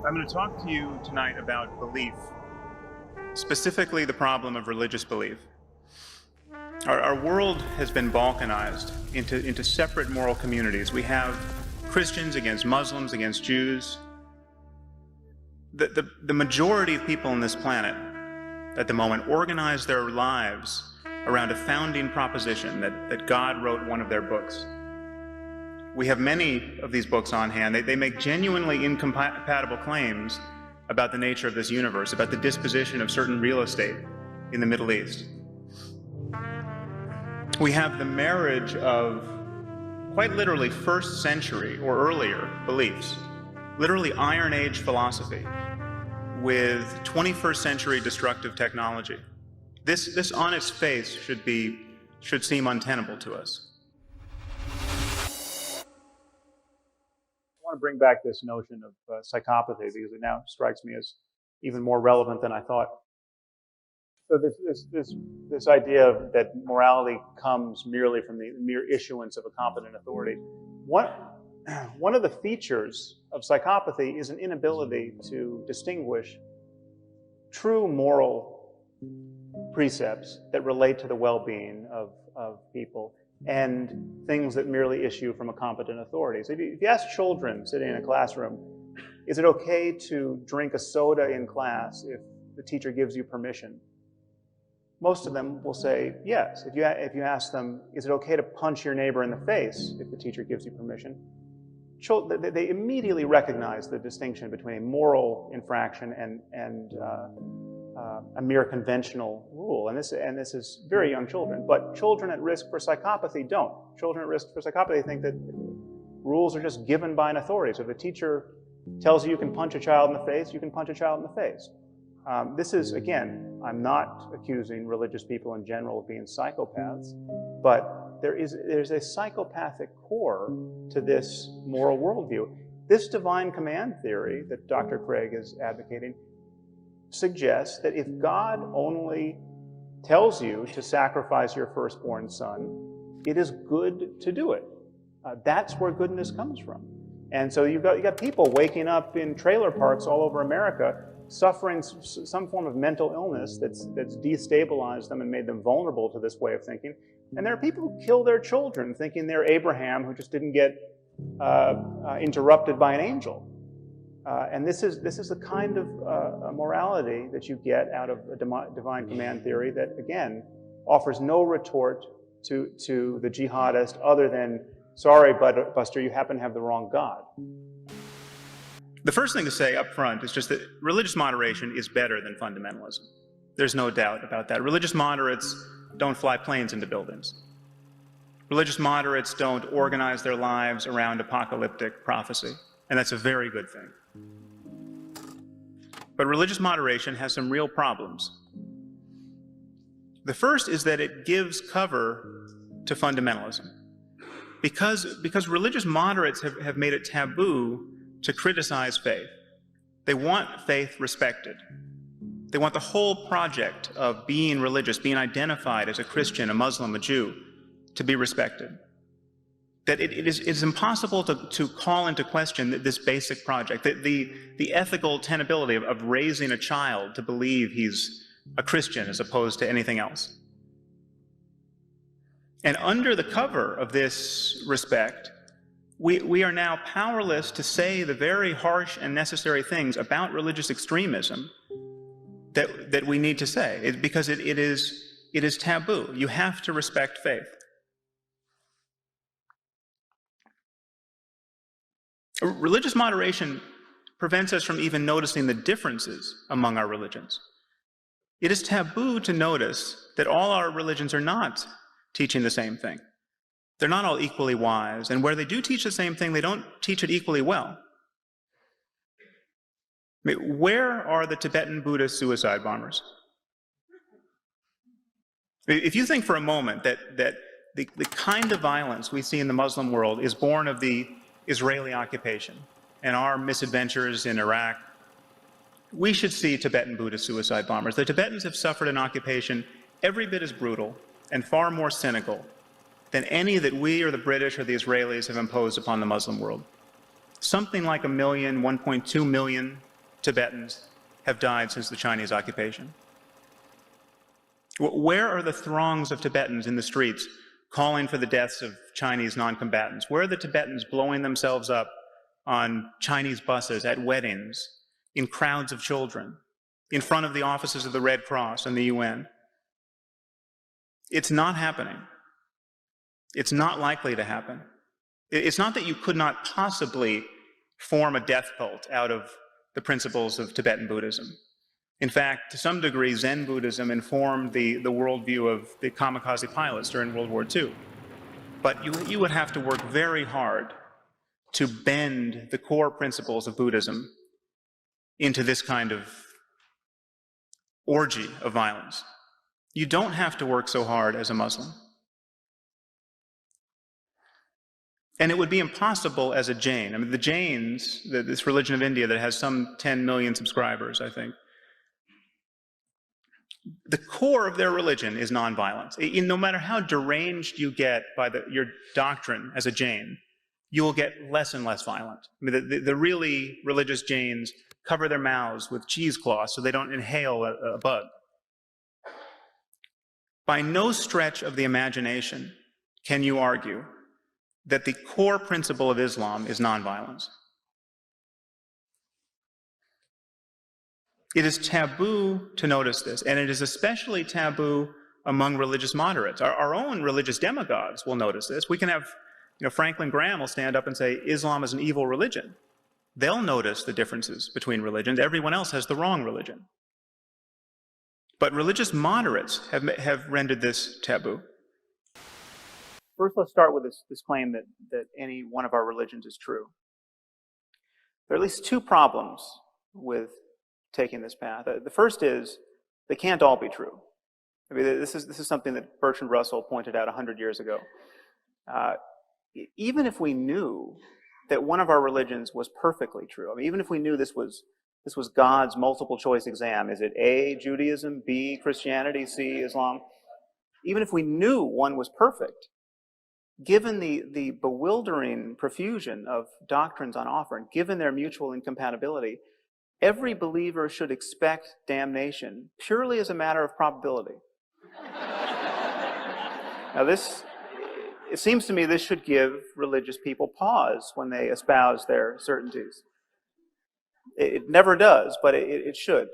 I'm going to talk to you tonight about belief, specifically the problem of religious belief. Our world has been balkanized into separate moral communities. We have Christians against Muslims, against Jews. The majority of people on this planet at the moment organize their lives around a founding proposition that God wrote one of their books. We have many of these books on hand. They make genuinely incompatible claims about the nature of this universe, about the disposition of certain real estate in the Middle East. We have the marriage of quite literally first century or earlier beliefs, literally Iron Age philosophy, with 21st century destructive technology. This on its face should seem untenable to us. I want to bring back this notion of psychopathy because it now strikes me as even more relevant than I thought. So this idea that morality comes merely from the mere issuance of a competent authority. One of the features of psychopathy is an inability to distinguish true moral precepts that relate to the well-being of people and things that merely issue from a competent authority. So if you ask children sitting in a classroom, is it okay to drink a soda in class if the teacher gives you permission? Most of them will say yes. If you ask them, is it okay to punch your neighbor in the face if the teacher gives you permission? They immediately recognize the distinction between a moral infraction and a mere conventional rule. And this is very young children. But children at risk for psychopathy don't. Children at risk for psychopathy think that rules are just given by an authority. So if a teacher tells you can punch a child in the face, you can punch a child in the face. This is, again, I'm not accusing religious people in general of being psychopaths, but there's a psychopathic core to this moral worldview. This divine command theory that Dr. Craig is advocating suggests that if God only tells you to sacrifice your firstborn son, it is good to do it. That's where goodness comes from. And so you've got people waking up in trailer parks all over America suffering some form of mental illness that's destabilized them and made them vulnerable to this way of thinking. And there are people who kill their children thinking they're Abraham who just didn't get interrupted by an angel. And this is the kind of morality that you get out of a divine command theory that, again, offers no retort to the jihadist other than, sorry, Buster, you happen to have the wrong God. The first thing to say up front is just that religious moderation is better than fundamentalism. There's no doubt about that. Religious moderates don't fly planes into buildings. Religious moderates don't organize their lives around apocalyptic prophecy, and that's a very good thing. But religious moderation has some real problems. The first is that it gives cover to fundamentalism. Because religious moderates have made it taboo to criticize faith. They want faith respected. They want the whole project of being religious, being identified as a Christian, a Muslim, a Jew, to be respected. That it is impossible to call into question this basic project, the ethical tenability of raising a child to believe he's a Christian as opposed to anything else. And under the cover of this respect, we are now powerless to say the very harsh and necessary things about religious extremism that we need to say, because it is taboo. You have to respect faith. Religious moderation prevents us from even noticing the differences among our religions. It is taboo to notice that all our religions are not teaching the same thing. They're not all equally wise, and where they do teach the same thing, they don't teach it equally well. I mean, where are the Tibetan Buddhist suicide bombers? If you think for a moment that the kind of violence we see in the Muslim world is born of the Israeli occupation and our misadventures in Iraq, we should see Tibetan Buddhist suicide bombers. The Tibetans have suffered an occupation every bit as brutal and far more cynical than any that we or the British or the Israelis have imposed upon the Muslim world. Something like 1 million, 1.2 million Tibetans have died since the Chinese occupation? Where are the throngs of Tibetans in the streets calling for the deaths of Chinese non-combatants? Where are the Tibetans blowing themselves up on Chinese buses, at weddings, in crowds of children, in front of the offices of the Red Cross and the UN? It's not happening. It's not likely to happen. It's not that you could not possibly form a death cult out of the principles of Tibetan Buddhism. In fact, to some degree, Zen Buddhism informed the worldview of the kamikaze pilots during World War II. But you would have to work very hard to bend the core principles of Buddhism into this kind of orgy of violence. You don't have to work so hard as a Muslim. And it would be impossible as a Jain. I mean, the Jains, this religion of India that has some 10 million subscribers, I think, the core of their religion is nonviolence. No matter how deranged you get by your doctrine as a Jain, you will get less and less violent. I mean, the really religious Jains cover their mouths with cheesecloths so they don't inhale a bug. By no stretch of the imagination can you argue that the core principle of Islam is nonviolence. It is taboo to notice this, and it is especially taboo among religious moderates. Our own religious demagogues will notice this. We can have, Franklin Graham will stand up and say, Islam is an evil religion. They'll notice the differences between religions. Everyone else has the wrong religion. But religious moderates have rendered this taboo. First, let's start with this claim that any one of our religions is true. There are at least two problems with taking this path. The first is they can't all be true. I mean, this is something that Bertrand Russell pointed out 100 years ago. Even if we knew that one of our religions was perfectly true, I mean, even if we knew this was God's multiple choice exam, is it A, Judaism, B, Christianity, C, Islam? Even if we knew one was perfect, given the bewildering profusion of doctrines on offer, and given their mutual incompatibility, every believer should expect damnation purely as a matter of probability. Now it seems to me this should give religious people pause when they espouse their certainties. It never does, but it should.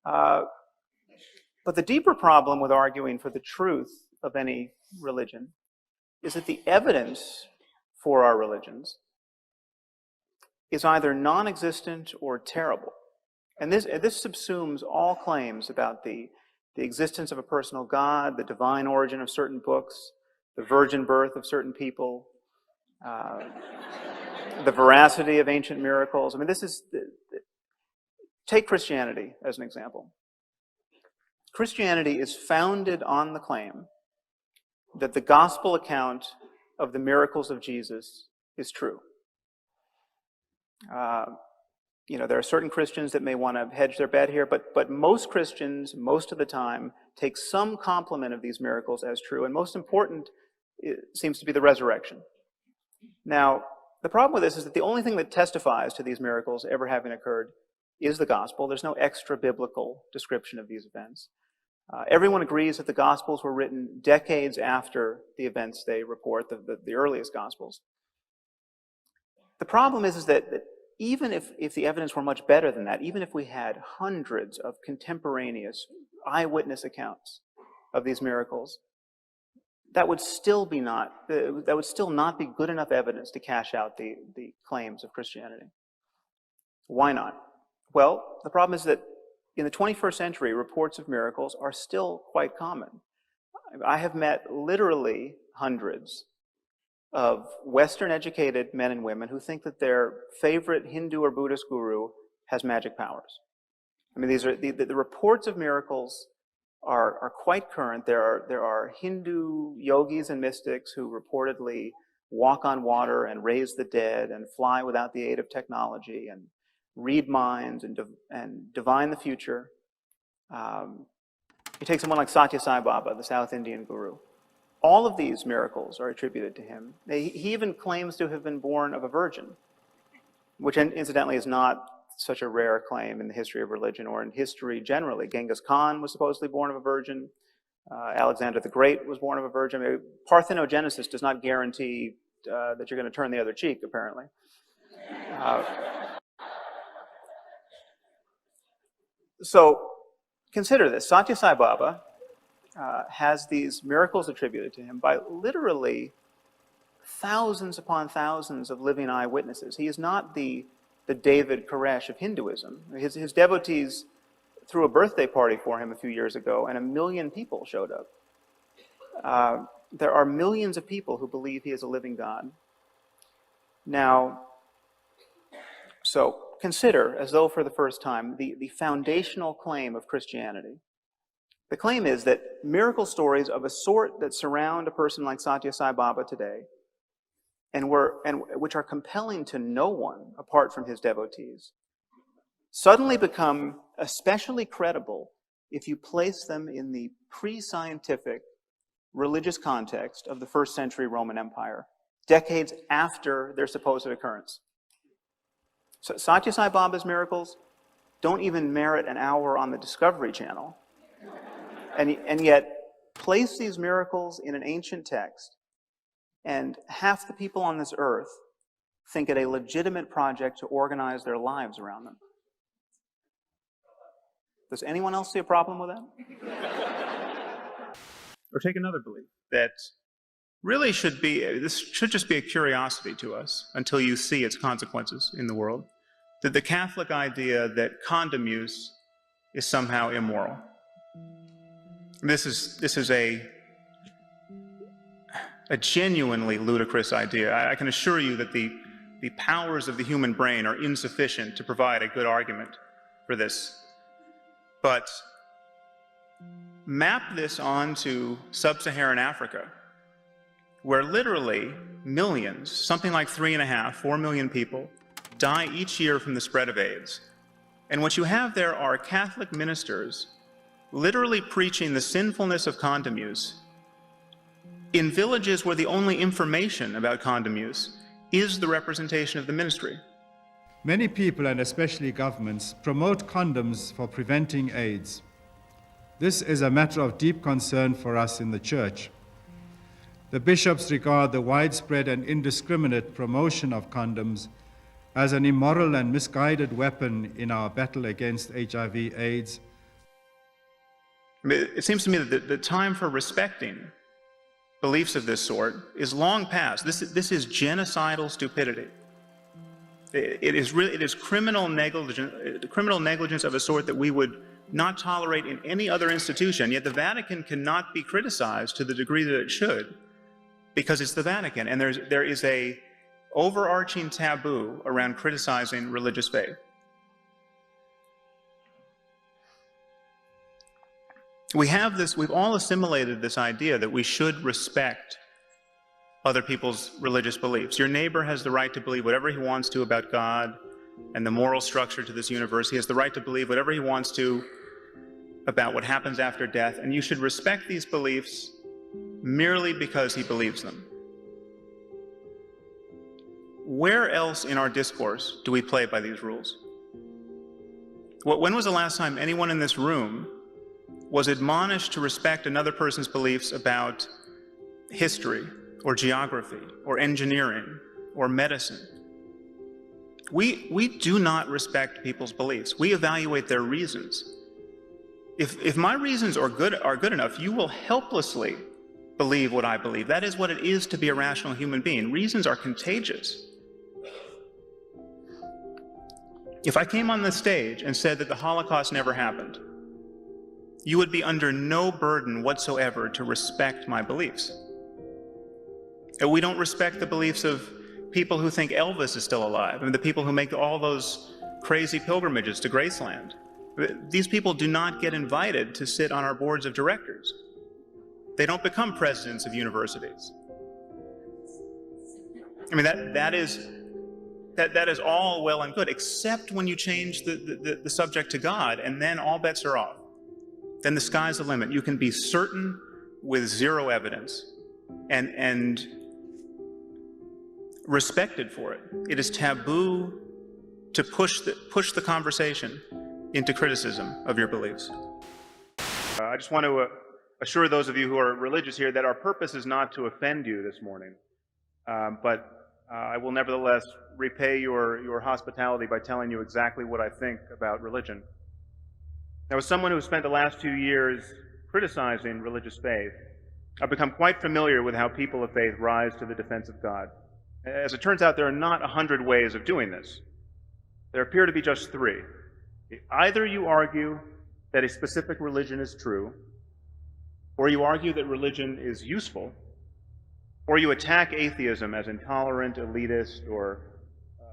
But the deeper problem with arguing for the truth of any religion is that the evidence for our religions is either non-existent or terrible. And this subsumes all claims about the existence of a personal God, the divine origin of certain books, the virgin birth of certain people, the veracity of ancient miracles. I mean, take Christianity as an example. Christianity is founded on the claim that the gospel account of the miracles of Jesus is true. There are certain Christians that may want to hedge their bet here, but most Christians, most of the time, take some complement of these miracles as true, and most important seems to be the resurrection. Now, the problem with this is that the only thing that testifies to these miracles ever having occurred is the gospel. There's no extra-biblical description of these events. Everyone agrees that the Gospels were written decades after the events they report, the earliest Gospels. The problem is that even if the evidence were much better than that, even if we had hundreds of contemporaneous eyewitness accounts of these miracles, that would still not be good enough evidence to cash out the claims of Christianity. Why not? Well, the problem is that in the 21st century, reports of miracles are still quite common. I have met literally hundreds of Western-educated men and women who think that their favorite Hindu or Buddhist guru has magic powers. I mean, these are the reports of miracles are quite current. There are Hindu yogis and mystics who reportedly walk on water and raise the dead and fly without the aid of technology and read minds and divine the future. You take someone like Satya Sai Baba, the South Indian guru. All of these miracles are attributed to him. He even claims to have been born of a virgin. which incidentally is not such a rare claim in the history of religion or in history generally. Genghis Khan was supposedly born of a virgin. Alexander the Great was born of a virgin. I mean, parthenogenesis does not guarantee that you're going to turn the other cheek, apparently. So consider this. Satya Sai Baba has these miracles attributed to him by literally thousands upon thousands of living eyewitnesses. He is not the David Koresh of Hinduism. His devotees threw a birthday party for him a few years ago, and 1 million people showed up. There are millions of people who believe he is a living God. Now, so consider, as though for the first time, the foundational claim of Christianity. The claim is that miracle stories of a sort that surround a person like Satya Sai Baba today, and which are compelling to no one apart from his devotees, suddenly become especially credible if you place them in the pre-scientific religious context of the first century Roman Empire, decades after their supposed occurrence. So Satya Sai Baba's miracles don't even merit an hour on the Discovery Channel. And yet, place these miracles in an ancient text, and half the people on this earth think it a legitimate project to organize their lives around them. Does anyone else see a problem with that? Or take another belief that really this should just be a curiosity to us until you see its consequences in the world. That the Catholic idea that condom use is somehow immoral. This is a genuinely ludicrous idea. I can assure you that the powers of the human brain are insufficient to provide a good argument for this. But map this onto sub-Saharan Africa, where literally millions, something like 3.5, 4 million people, die each year from the spread of AIDS. And what you have there are Catholic ministers literally preaching the sinfulness of condom use in villages where the only information about condom use is the representation of the ministry. Many people, and especially governments, promote condoms for preventing AIDS. This is a matter of deep concern for us in the Church. The bishops regard the widespread and indiscriminate promotion of condoms as an immoral and misguided weapon in our battle against HIV/AIDS. It seems to me that the time for respecting beliefs of this sort is long past. This is genocidal stupidity. It is criminal negligence of a sort that we would not tolerate in any other institution. Yet the Vatican cannot be criticized to the degree that it should, because it's the Vatican, and there is a overarching taboo around criticizing religious faith. We've all assimilated this idea that we should respect other people's religious beliefs. Your neighbor has the right to believe whatever he wants to about God and the moral structure to this universe. He has the right to believe whatever he wants to about what happens after death, and you should respect these beliefs merely because he believes them. Where else in our discourse do we play by these rules? When was the last time anyone in this room was admonished to respect another person's beliefs about history or geography or engineering or medicine? We do not respect people's beliefs. We evaluate their reasons. If my reasons are good enough, you will helplessly believe what I believe. That is what it is to be a rational human being. Reasons are contagious. If I came on the stage and said that the Holocaust never happened, you would be under no burden whatsoever to respect my beliefs. And we don't respect the beliefs of people who think Elvis is still alive, and the people who make all those crazy pilgrimages to Graceland. These people do not get invited to sit on our boards of directors. They don't become presidents of universities. I mean, that is all well and good, except when you change the subject to God, and then all bets are off. Then the sky's the limit. You can be certain with zero evidence and respected for it. It is taboo to push the conversation into criticism of your beliefs. I just want to assure those of you who are religious here that our purpose is not to offend you this morning, but I will nevertheless repay your hospitality by telling you exactly what I think about religion. Now, as someone who spent the last 2 years criticizing religious faith, I've become quite familiar with how people of faith rise to the defense of God. As it turns out, there are not 100 ways of doing this. There appear to be just 3. Either you argue that a specific religion is true, or you argue that religion is useful, or you attack atheism as intolerant, elitist, or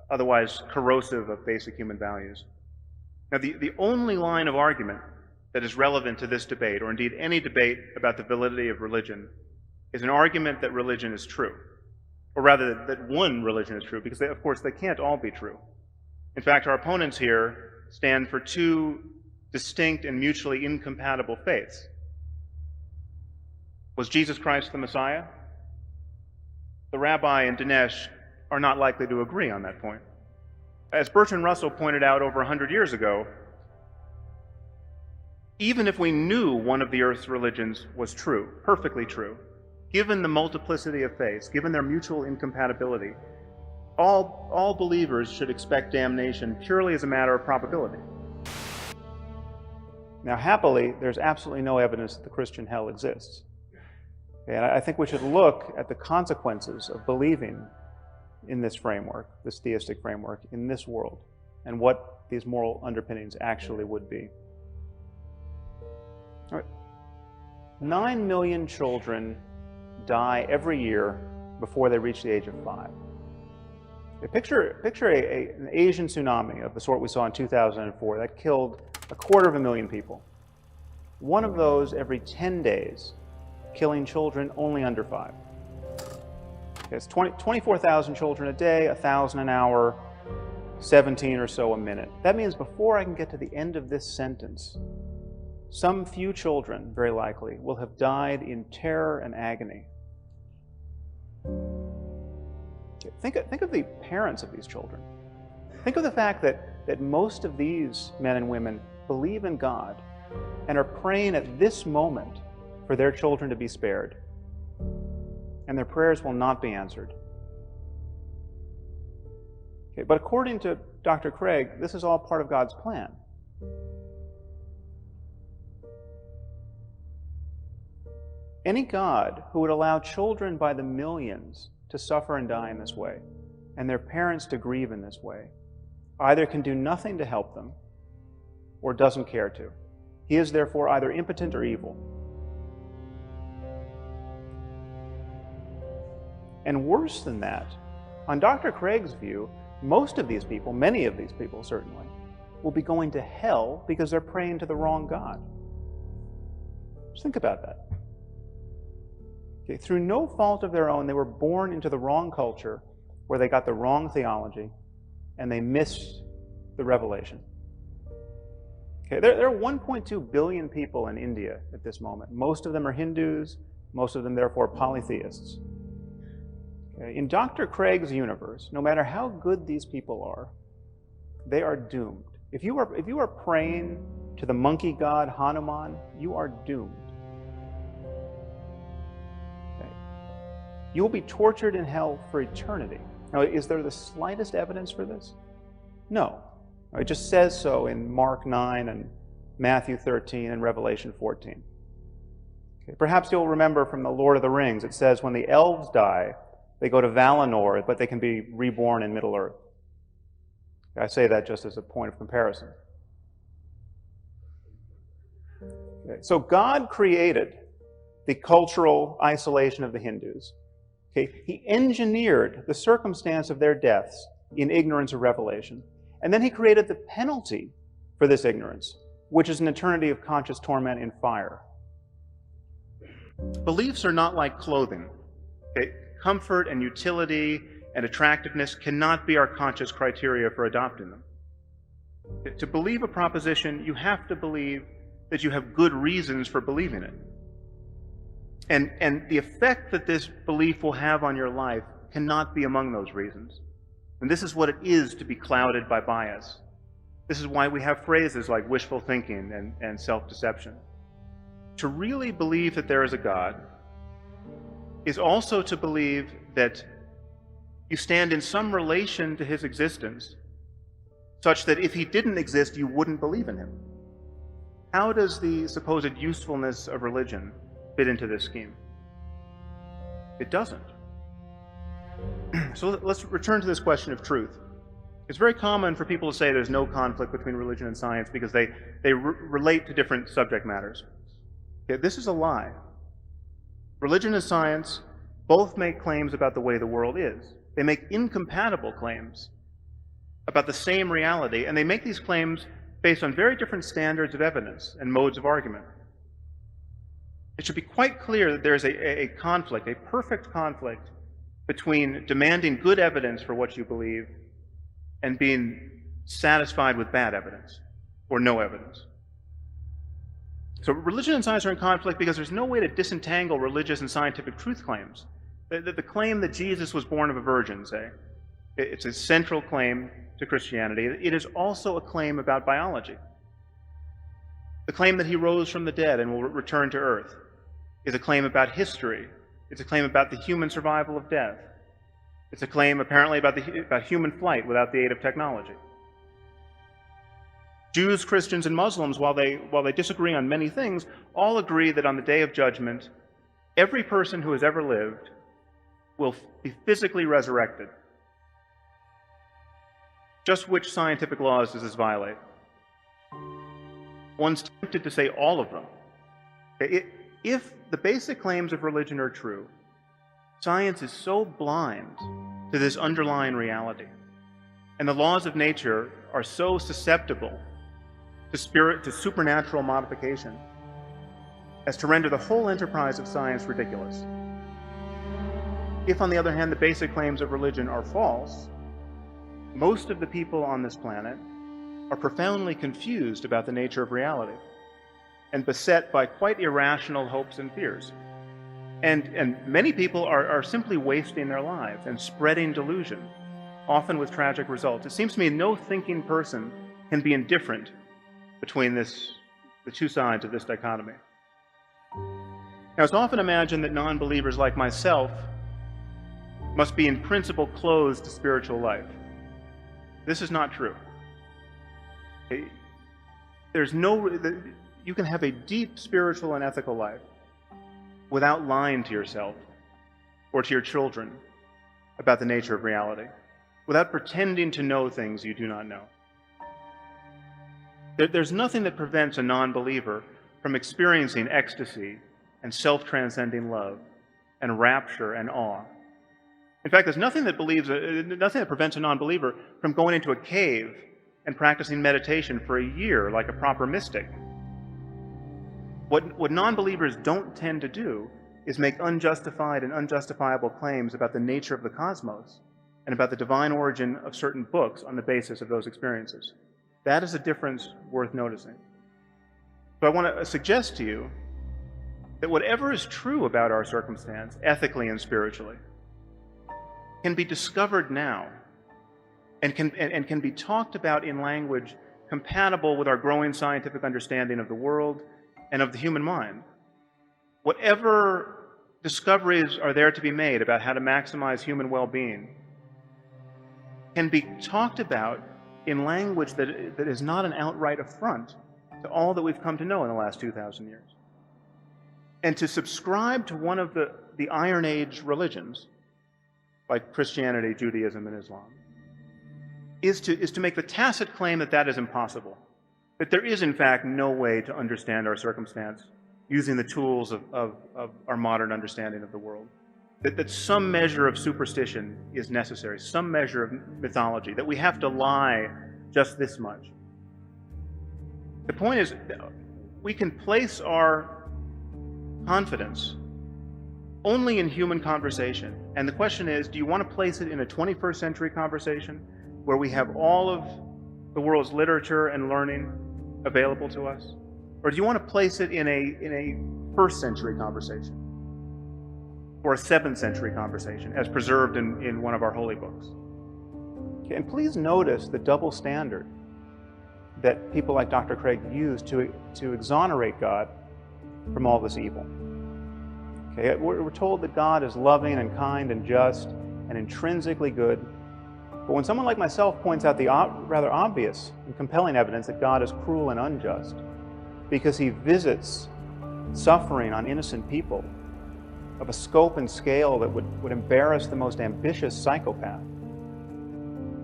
otherwise corrosive of basic human values. Now, the only line of argument that is relevant to this debate, or indeed any debate about the validity of religion, is an argument that religion is true. Or rather, that one religion is true, because of course they can't all be true. In fact, our opponents here stand for 2 distinct and mutually incompatible faiths. Was Jesus Christ the Messiah? The rabbi and Dennett are not likely to agree on that point. As Bertrand Russell pointed out over 100 years ago, even if we knew one of the earth's religions was true, perfectly true, given the multiplicity of faiths, given their mutual incompatibility, all believers should expect damnation purely as a matter of probability. Now, happily, there's absolutely no evidence that the Christian hell exists. And I think we should look at the consequences of believing in this framework, this theistic framework, in this world, and what these moral underpinnings actually would be. All right. 9 million children die every year before they reach the age of 5. Picture an Asian tsunami of the sort we saw in 2004 that killed 250,000 people. One of those every 10 days, killing children only under 5. It's 24,000 children a day, 1,000 an hour, 17 or so a minute. That means before I can get to the end of this sentence, some few children, very likely, will have died in terror and agony. Think of the parents of these children. Think of the fact that most of these men and women believe in God and are praying at this moment for their children to be spared. And their prayers will not be answered. Okay, but according to Dr. Craig, this is all part of God's plan. Any God who would allow children by the millions to suffer and die in this way, and their parents to grieve in this way, either can do nothing to help them or doesn't care to. He is therefore either impotent or evil. And worse than that, on Dr. Craig's view, most of these people, many of these people certainly, will be going to hell because they're praying to the wrong God. Just think about that. Okay, through no fault of their own, they were born into the wrong culture where they got the wrong theology and they missed the revelation. Okay, there are 1.2 billion people in India at this moment. Most of them are Hindus, most of them therefore polytheists. Okay, in Dr. Craig's universe, no matter how good these people are, they are doomed. If you are praying to the monkey god Hanuman, you are doomed. Okay. You will be tortured in hell for eternity. Now, is there the slightest evidence for this? No. It just says so in Mark 9 and Matthew 13 and Revelation 14. Okay. Perhaps you'll remember from the Lord of the Rings, it says when the elves die, they go to Valinor, but they can be reborn in Middle-earth. I say that just as a point of comparison. Okay. So God created the cultural isolation of the Hindus. Okay. He engineered the circumstance of their deaths in ignorance of revelation. And then he created the penalty for this ignorance, which is an eternity of conscious torment in fire. Beliefs are not like clothing. Okay? Comfort and utility and attractiveness cannot be our conscious criteria for adopting them. To believe a proposition, you have to believe that you have good reasons for believing it. And the effect that this belief will have on your life cannot be among those reasons. And this is what it is to be clouded by bias. This is why we have phrases like wishful thinking and self-deception. To really believe that there is a God is also to believe that you stand in some relation to his existence, such that if he didn't exist, you wouldn't believe in him. How does the supposed usefulness of religion fit into this scheme? It doesn't. So let's return to this question of truth. It's very common for people to say there's no conflict between religion and science because they relate to different subject matters. Okay, this is a lie. Religion and science both make claims about the way the world is. They make incompatible claims about the same reality, and they make these claims based on very different standards of evidence and modes of argument. It should be quite clear that there's a conflict, a perfect conflict, between demanding good evidence for what you believe and being satisfied with bad evidence or no evidence. So religion and science are in conflict because there's no way to disentangle religious and scientific truth claims. The claim that Jesus was born of a virgin, say, it's a central claim to Christianity. It is also a claim about biology. The claim that he rose from the dead and will return to earth is a claim about history. It's a claim about the human survival of death. It's a claim apparently about human flight without the aid of technology. Jews, Christians, and Muslims, while they disagree on many things, all agree that on the day of judgment, every person who has ever lived will be physically resurrected. Just which scientific laws does this violate? One's tempted to say all of them. If the basic claims of religion are true, science is so blind to this underlying reality, and the laws of nature are so susceptible to supernatural modification as to render the whole enterprise of science ridiculous. If, on the other hand, the basic claims of religion are false, most of the people on this planet are profoundly confused about the nature of reality and beset by quite irrational hopes and fears. And many people are simply wasting their lives and spreading delusion, often with tragic results. It seems to me no thinking person can be indifferent between the two sides of this dichotomy. Now, it's often imagined that non-believers like myself must be in principle closed to spiritual life. This is not true. You can have a deep spiritual and ethical life without lying to yourself or to your children about the nature of reality, without pretending to know things you do not know. There's nothing that prevents a non-believer from experiencing ecstasy and self-transcending love and rapture and awe. In fact, there's nothing that prevents a non-believer from going into a cave and practicing meditation for a year like a proper mystic. What non-believers don't tend to do is make unjustified and unjustifiable claims about the nature of the cosmos and about the divine origin of certain books on the basis of those experiences. That is a difference worth noticing. So I want to suggest to you that whatever is true about our circumstance, ethically and spiritually, can be discovered now and can be talked about in language compatible with our growing scientific understanding of the world and of the human mind. Whatever discoveries are there to be made about how to maximize human well-being can be talked about in language that is not an outright affront to all that we've come to know in the last 2,000 years. And to subscribe to one of the Iron Age religions, like Christianity, Judaism, and Islam, is to make the tacit claim that that is impossible, that there is, in fact, no way to understand our circumstance using the tools of our modern understanding of the world, that some measure of superstition is necessary, some measure of mythology, that we have to lie just this much. The point is, we can place our confidence only in human conversation. And the question is, do you want to place it in a 21st century conversation where we have all of the world's literature and learning available to us? Or do you want to place it in a first century conversation or a 7th century conversation as preserved in one of our holy books? Okay, and please notice the double standard that people like Dr. Craig use to exonerate God from all this evil. Okay, we're told that God is loving and kind and just and intrinsically good. But when someone like myself points out the rather obvious and compelling evidence that God is cruel and unjust because he visits suffering on innocent people of a scope and scale that would embarrass the most ambitious psychopath,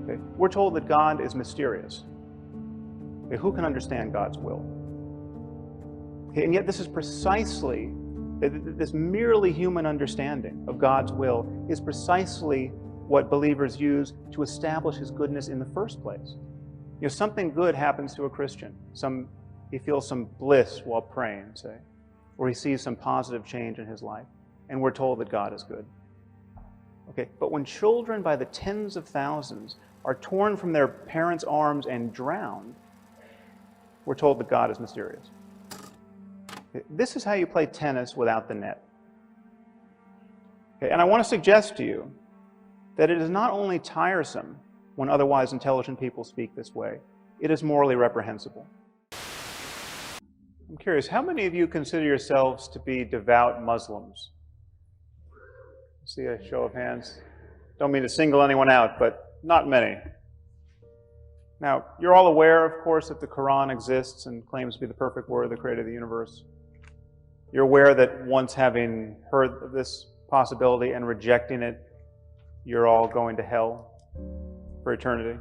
okay, we're told that God is mysterious. Okay, who can understand God's will? Okay, and yet this is precisely, this merely human understanding of God's will is precisely what believers use to establish his goodness in the first place. You know, something good happens to a Christian. He feels some bliss while praying, say, or he sees some positive change in his life, and we're told that God is good. Okay, but when children by the tens of thousands are torn from their parents' arms and drowned, we're told that God is mysterious. Okay, this is how you play tennis without the net. Okay, and I want to suggest to you that it is not only tiresome when otherwise intelligent people speak this way, it is morally reprehensible. I'm curious, how many of you consider yourselves to be devout Muslims? See a show of hands. Don't mean to single anyone out, but not many. Now, you're all aware, of course, that the Quran exists and claims to be the perfect word of the creator of the universe. You're aware that once having heard of this possibility and rejecting it, you're all going to hell for eternity.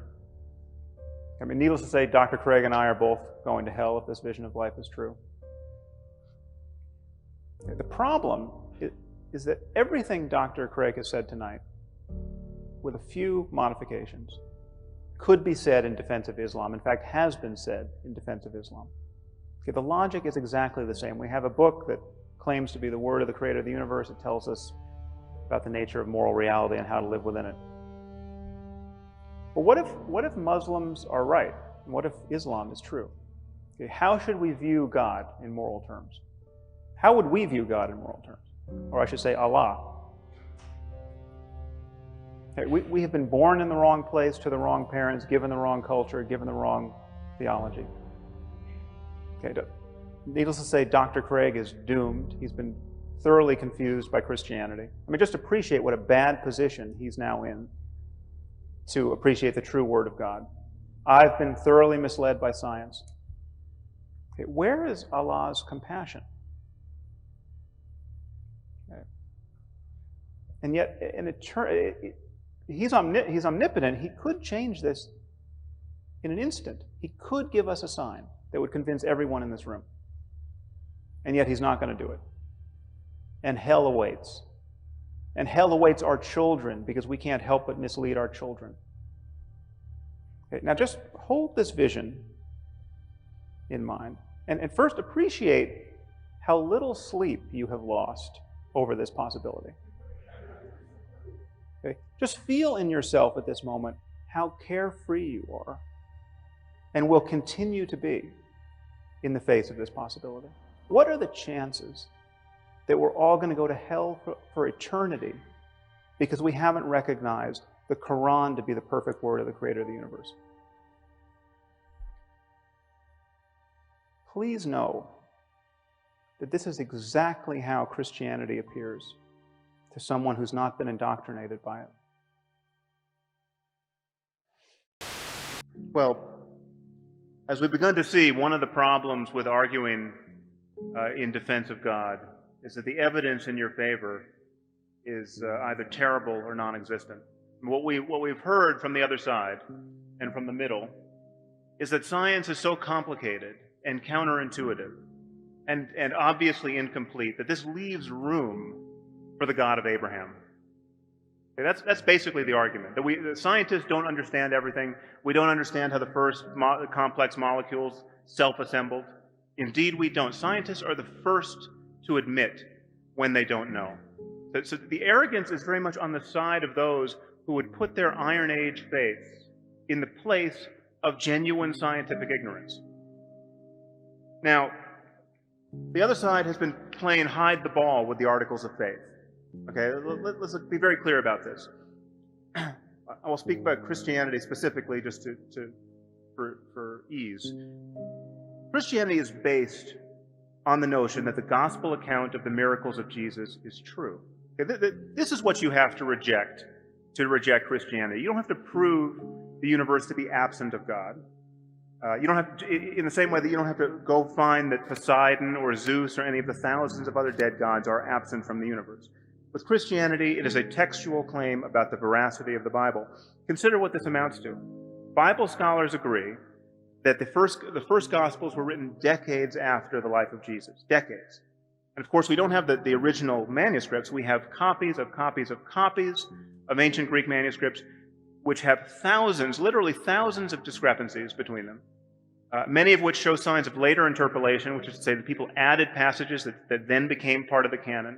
I mean, needless to say, Dr. Craig and I are both going to hell if this vision of life is true. The problem is that everything Dr. Craig has said tonight, with a few modifications, could be said in defense of Islam. In fact, has been said in defense of Islam. Okay, the logic is exactly the same. We have a book that claims to be the word of the creator of the universe. It tells us about the nature of moral reality and how to live within it. But what if Muslims are right? And what if Islam is true? Okay, how should we view God in moral terms? How would we view God in moral terms? Or I should say Allah. Okay, we have been born in the wrong place, to the wrong parents, given the wrong culture, given the wrong theology. Okay, needless to say, Dr. Craig is doomed. He's been thoroughly confused by Christianity. I mean, just appreciate what a bad position he's now in to appreciate the true Word of God. I've been thoroughly misled by science. Okay, where is Allah's compassion? Okay. And yet, he's omnipotent. He could change this in an instant. He could give us a sign that would convince everyone in this room. And yet he's not going to do it. And hell awaits. And hell awaits our children because we can't help but mislead our children. Okay, now just hold this vision in mind. And first appreciate how little sleep you have lost over this possibility. Okay? Just feel in yourself at this moment how carefree you are and will continue to be in the face of this possibility. What are the chances that we're all going to go to hell for eternity because we haven't recognized the Quran to be the perfect word of the creator of the universe? Please know that this is exactly how Christianity appears to someone who's not been indoctrinated by it. Well, as we've begun to see, one of the problems with arguing in defense of God is that the evidence in your favor is either terrible or non-existent. What we've heard from the other side and from the middle is that science is so complicated and counterintuitive and obviously incomplete that this leaves room for the God of Abraham. Okay, that's basically the argument. That the scientists don't understand everything. We don't understand how the first complex molecules self-assembled. Indeed, we don't. Scientists are the first to admit when they don't know. So the arrogance is very much on the side of those who would put their Iron Age faith in the place of genuine scientific ignorance. Now, the other side has been playing hide the ball with the articles of faith. Okay, let's be very clear about this. I will speak about Christianity specifically just for ease. Christianity is based on the notion that the gospel account of the miracles of Jesus is true. Okay, this is what you have to reject Christianity. You don't have to prove the universe to be absent of God. You don't have to, in the same way that you don't have to go find that Poseidon or Zeus or any of the thousands of other dead gods are absent from the universe. With Christianity, it is a textual claim about the veracity of the Bible. Consider what this amounts to. Bible scholars agree that the first Gospels were written decades after the life of Jesus. Decades. And of course, we don't have the original manuscripts. We have copies of copies of copies of ancient Greek manuscripts, which have thousands, literally thousands of discrepancies between them, many of which show signs of later interpolation, which is to say that people added passages that then became part of the canon.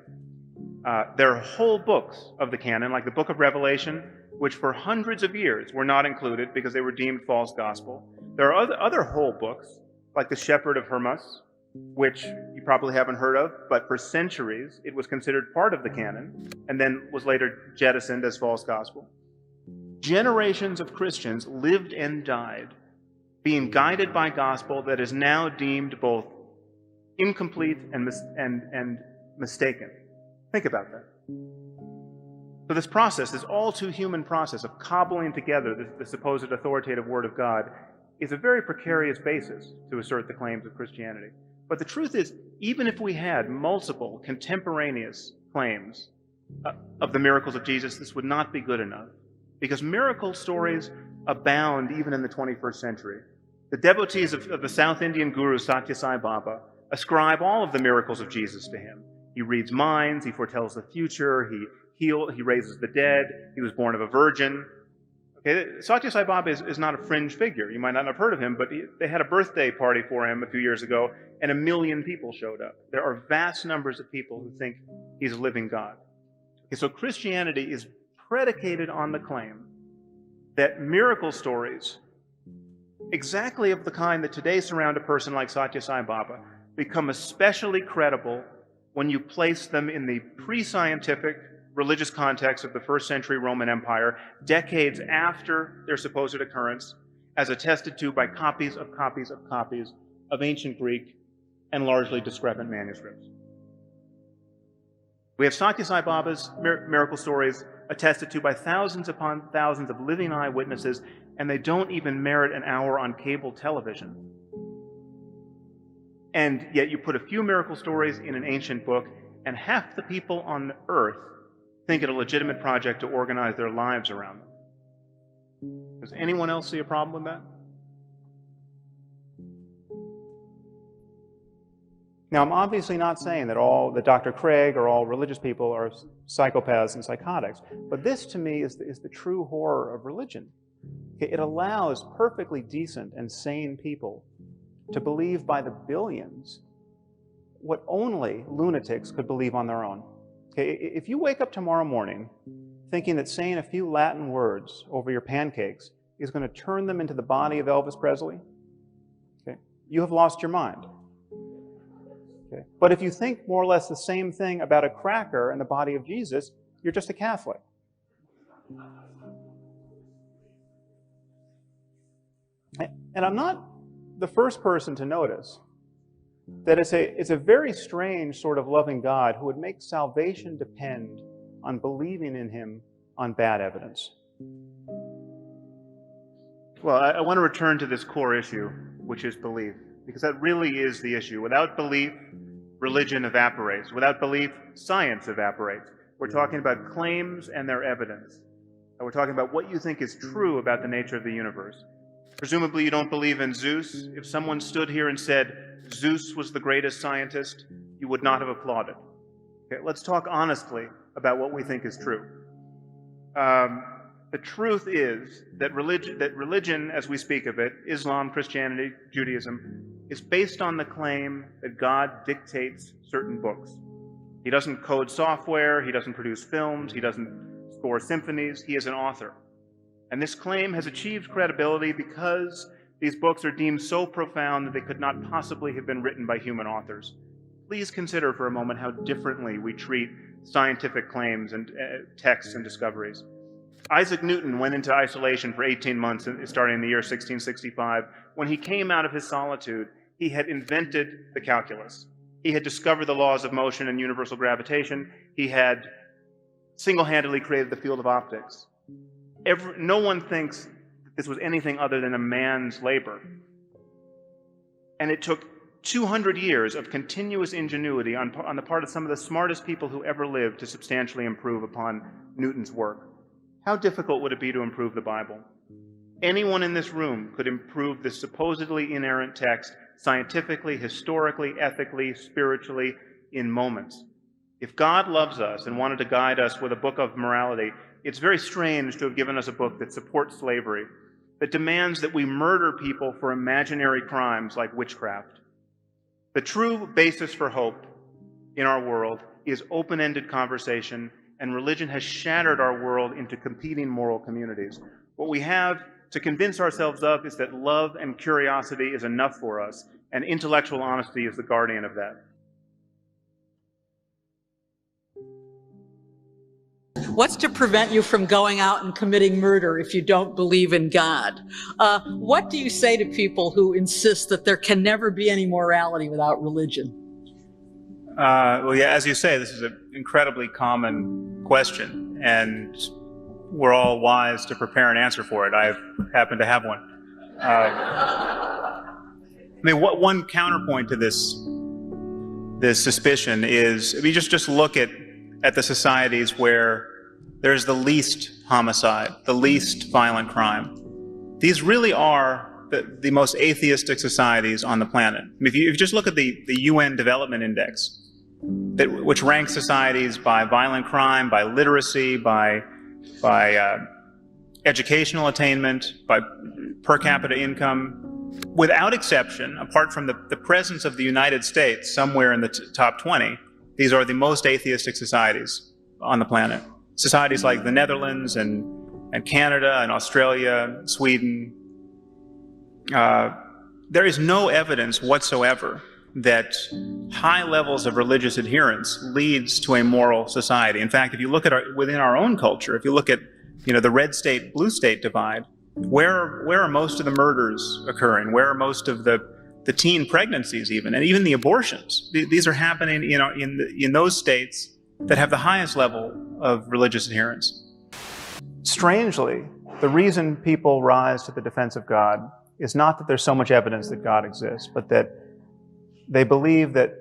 There are whole books of the canon, like the book of Revelation, which for hundreds of years were not included because they were deemed false gospel. There are other whole books, like the Shepherd of Hermas, which you probably haven't heard of, but for centuries it was considered part of the canon, and then was later jettisoned as false gospel. Generations of Christians lived and died being guided by gospel that is now deemed both incomplete and mistaken. Think about that. So this process, this all too human process of cobbling together the supposed authoritative word of God, is a very precarious basis to assert the claims of Christianity. But the truth is, even if we had multiple contemporaneous claims of the miracles of Jesus, this would not be good enough, because miracle stories abound even in the 21st century. The devotees of the South Indian guru Satya Sai Baba ascribe all of the miracles of Jesus to him. He reads minds, he foretells the future, he raises the dead, he was born of a virgin. Okay, Satya Sai Baba is not a fringe figure. You might not have heard of him, but they had a birthday party for him a few years ago, and 1 million people showed up. There are vast numbers of people who think he's a living God. Okay, so Christianity is predicated on the claim that miracle stories, exactly of the kind that today surround a person like Satya Sai Baba, become especially credible when you place them in the pre-scientific religious context of the first century Roman Empire, decades after their supposed occurrence, as attested to by copies of copies of copies of ancient Greek and largely discrepant manuscripts. We have Satya Sai Baba's miracle stories attested to by thousands upon thousands of living eyewitnesses, and they don't even merit an hour on cable television. And yet you put a few miracle stories in an ancient book, and half the people on earth think it a legitimate project to organize their lives around them. Does anyone else see a problem with that? Now, I'm obviously not saying that Dr. Craig or all religious people are psychopaths and psychotics, but this to me is the true horror of religion. It allows perfectly decent and sane people to believe by the billions what only lunatics could believe on their own. Okay, if you wake up tomorrow morning thinking that saying a few Latin words over your pancakes is going to turn them into the body of Elvis Presley, okay, you have lost your mind. Okay. But if you think more or less the same thing about a cracker and the body of Jesus, you're just a Catholic. And I'm not the first person to notice that it's a very strange sort of loving God who would make salvation depend on believing in him on bad evidence. Well, I want to return to this core issue, which is belief, because that really is the issue. Without belief, religion evaporates. Without belief, science evaporates. We're talking about claims and their evidence. And we're talking about what you think is true about the nature of the universe. Presumably you don't believe in Zeus. If someone stood here and said Zeus was the greatest scientist, you would not have applauded. Okay, let's talk honestly about what we think is true. The truth is that religion, as we speak of it, Islam, Christianity, Judaism, is based on the claim that God dictates certain books. He doesn't code software, he doesn't produce films, he doesn't score symphonies, he is an author. And this claim has achieved credibility because these books are deemed so profound that they could not possibly have been written by human authors. Please consider for a moment how differently we treat scientific claims and texts and discoveries. Isaac Newton went into isolation for 18 months, starting in the year 1665. When he came out of his solitude, he had invented the calculus. He had discovered the laws of motion and universal gravitation. He had single-handedly created the field of optics. No one thinks this was anything other than a man's labor. And it took 200 years of continuous ingenuity on the part of some of the smartest people who ever lived to substantially improve upon Newton's work. How difficult would it be to improve the Bible? Anyone in this room could improve this supposedly inerrant text scientifically, historically, ethically, spiritually, in moments. If God loves us and wanted to guide us with a book of morality, it's very strange to have given us a book that supports slavery, that demands that we murder people for imaginary crimes like witchcraft. The true basis for hope in our world is open-ended conversation, and religion has shattered our world into competing moral communities. What we have to convince ourselves of is that love and curiosity is enough for us, and intellectual honesty is the guardian of that. What's to prevent you from going out and committing murder if you don't believe in God? What do you say to people who insist that there can never be any morality without religion? Well, yeah, as you say, this is an incredibly common question, and we're all wise to prepare an answer for it. I happen to have one. I mean, one counterpoint to this suspicion is, if you just look at the societies where there's the least homicide, the least violent crime. These really are the most atheistic societies on the planet. I mean, if you just look at the UN Development Index, which ranks societies by violent crime, by literacy, by educational attainment, by per capita income, without exception, apart from the presence of the United States somewhere in the top 20, these are the most atheistic societies on the planet. Societies like the Netherlands and Canada and Australia, Sweden. There is no evidence whatsoever that high levels of religious adherence leads to a moral society. In fact, if you look at within our own culture, if you look at the red state, blue state divide, where are most of the murders occurring? Where are most of the teen pregnancies even, and even the abortions? These are happening in those states that have the highest level of religious adherence. Strangely, the reason people rise to the defense of God is not that there's so much evidence that God exists, but that they believe that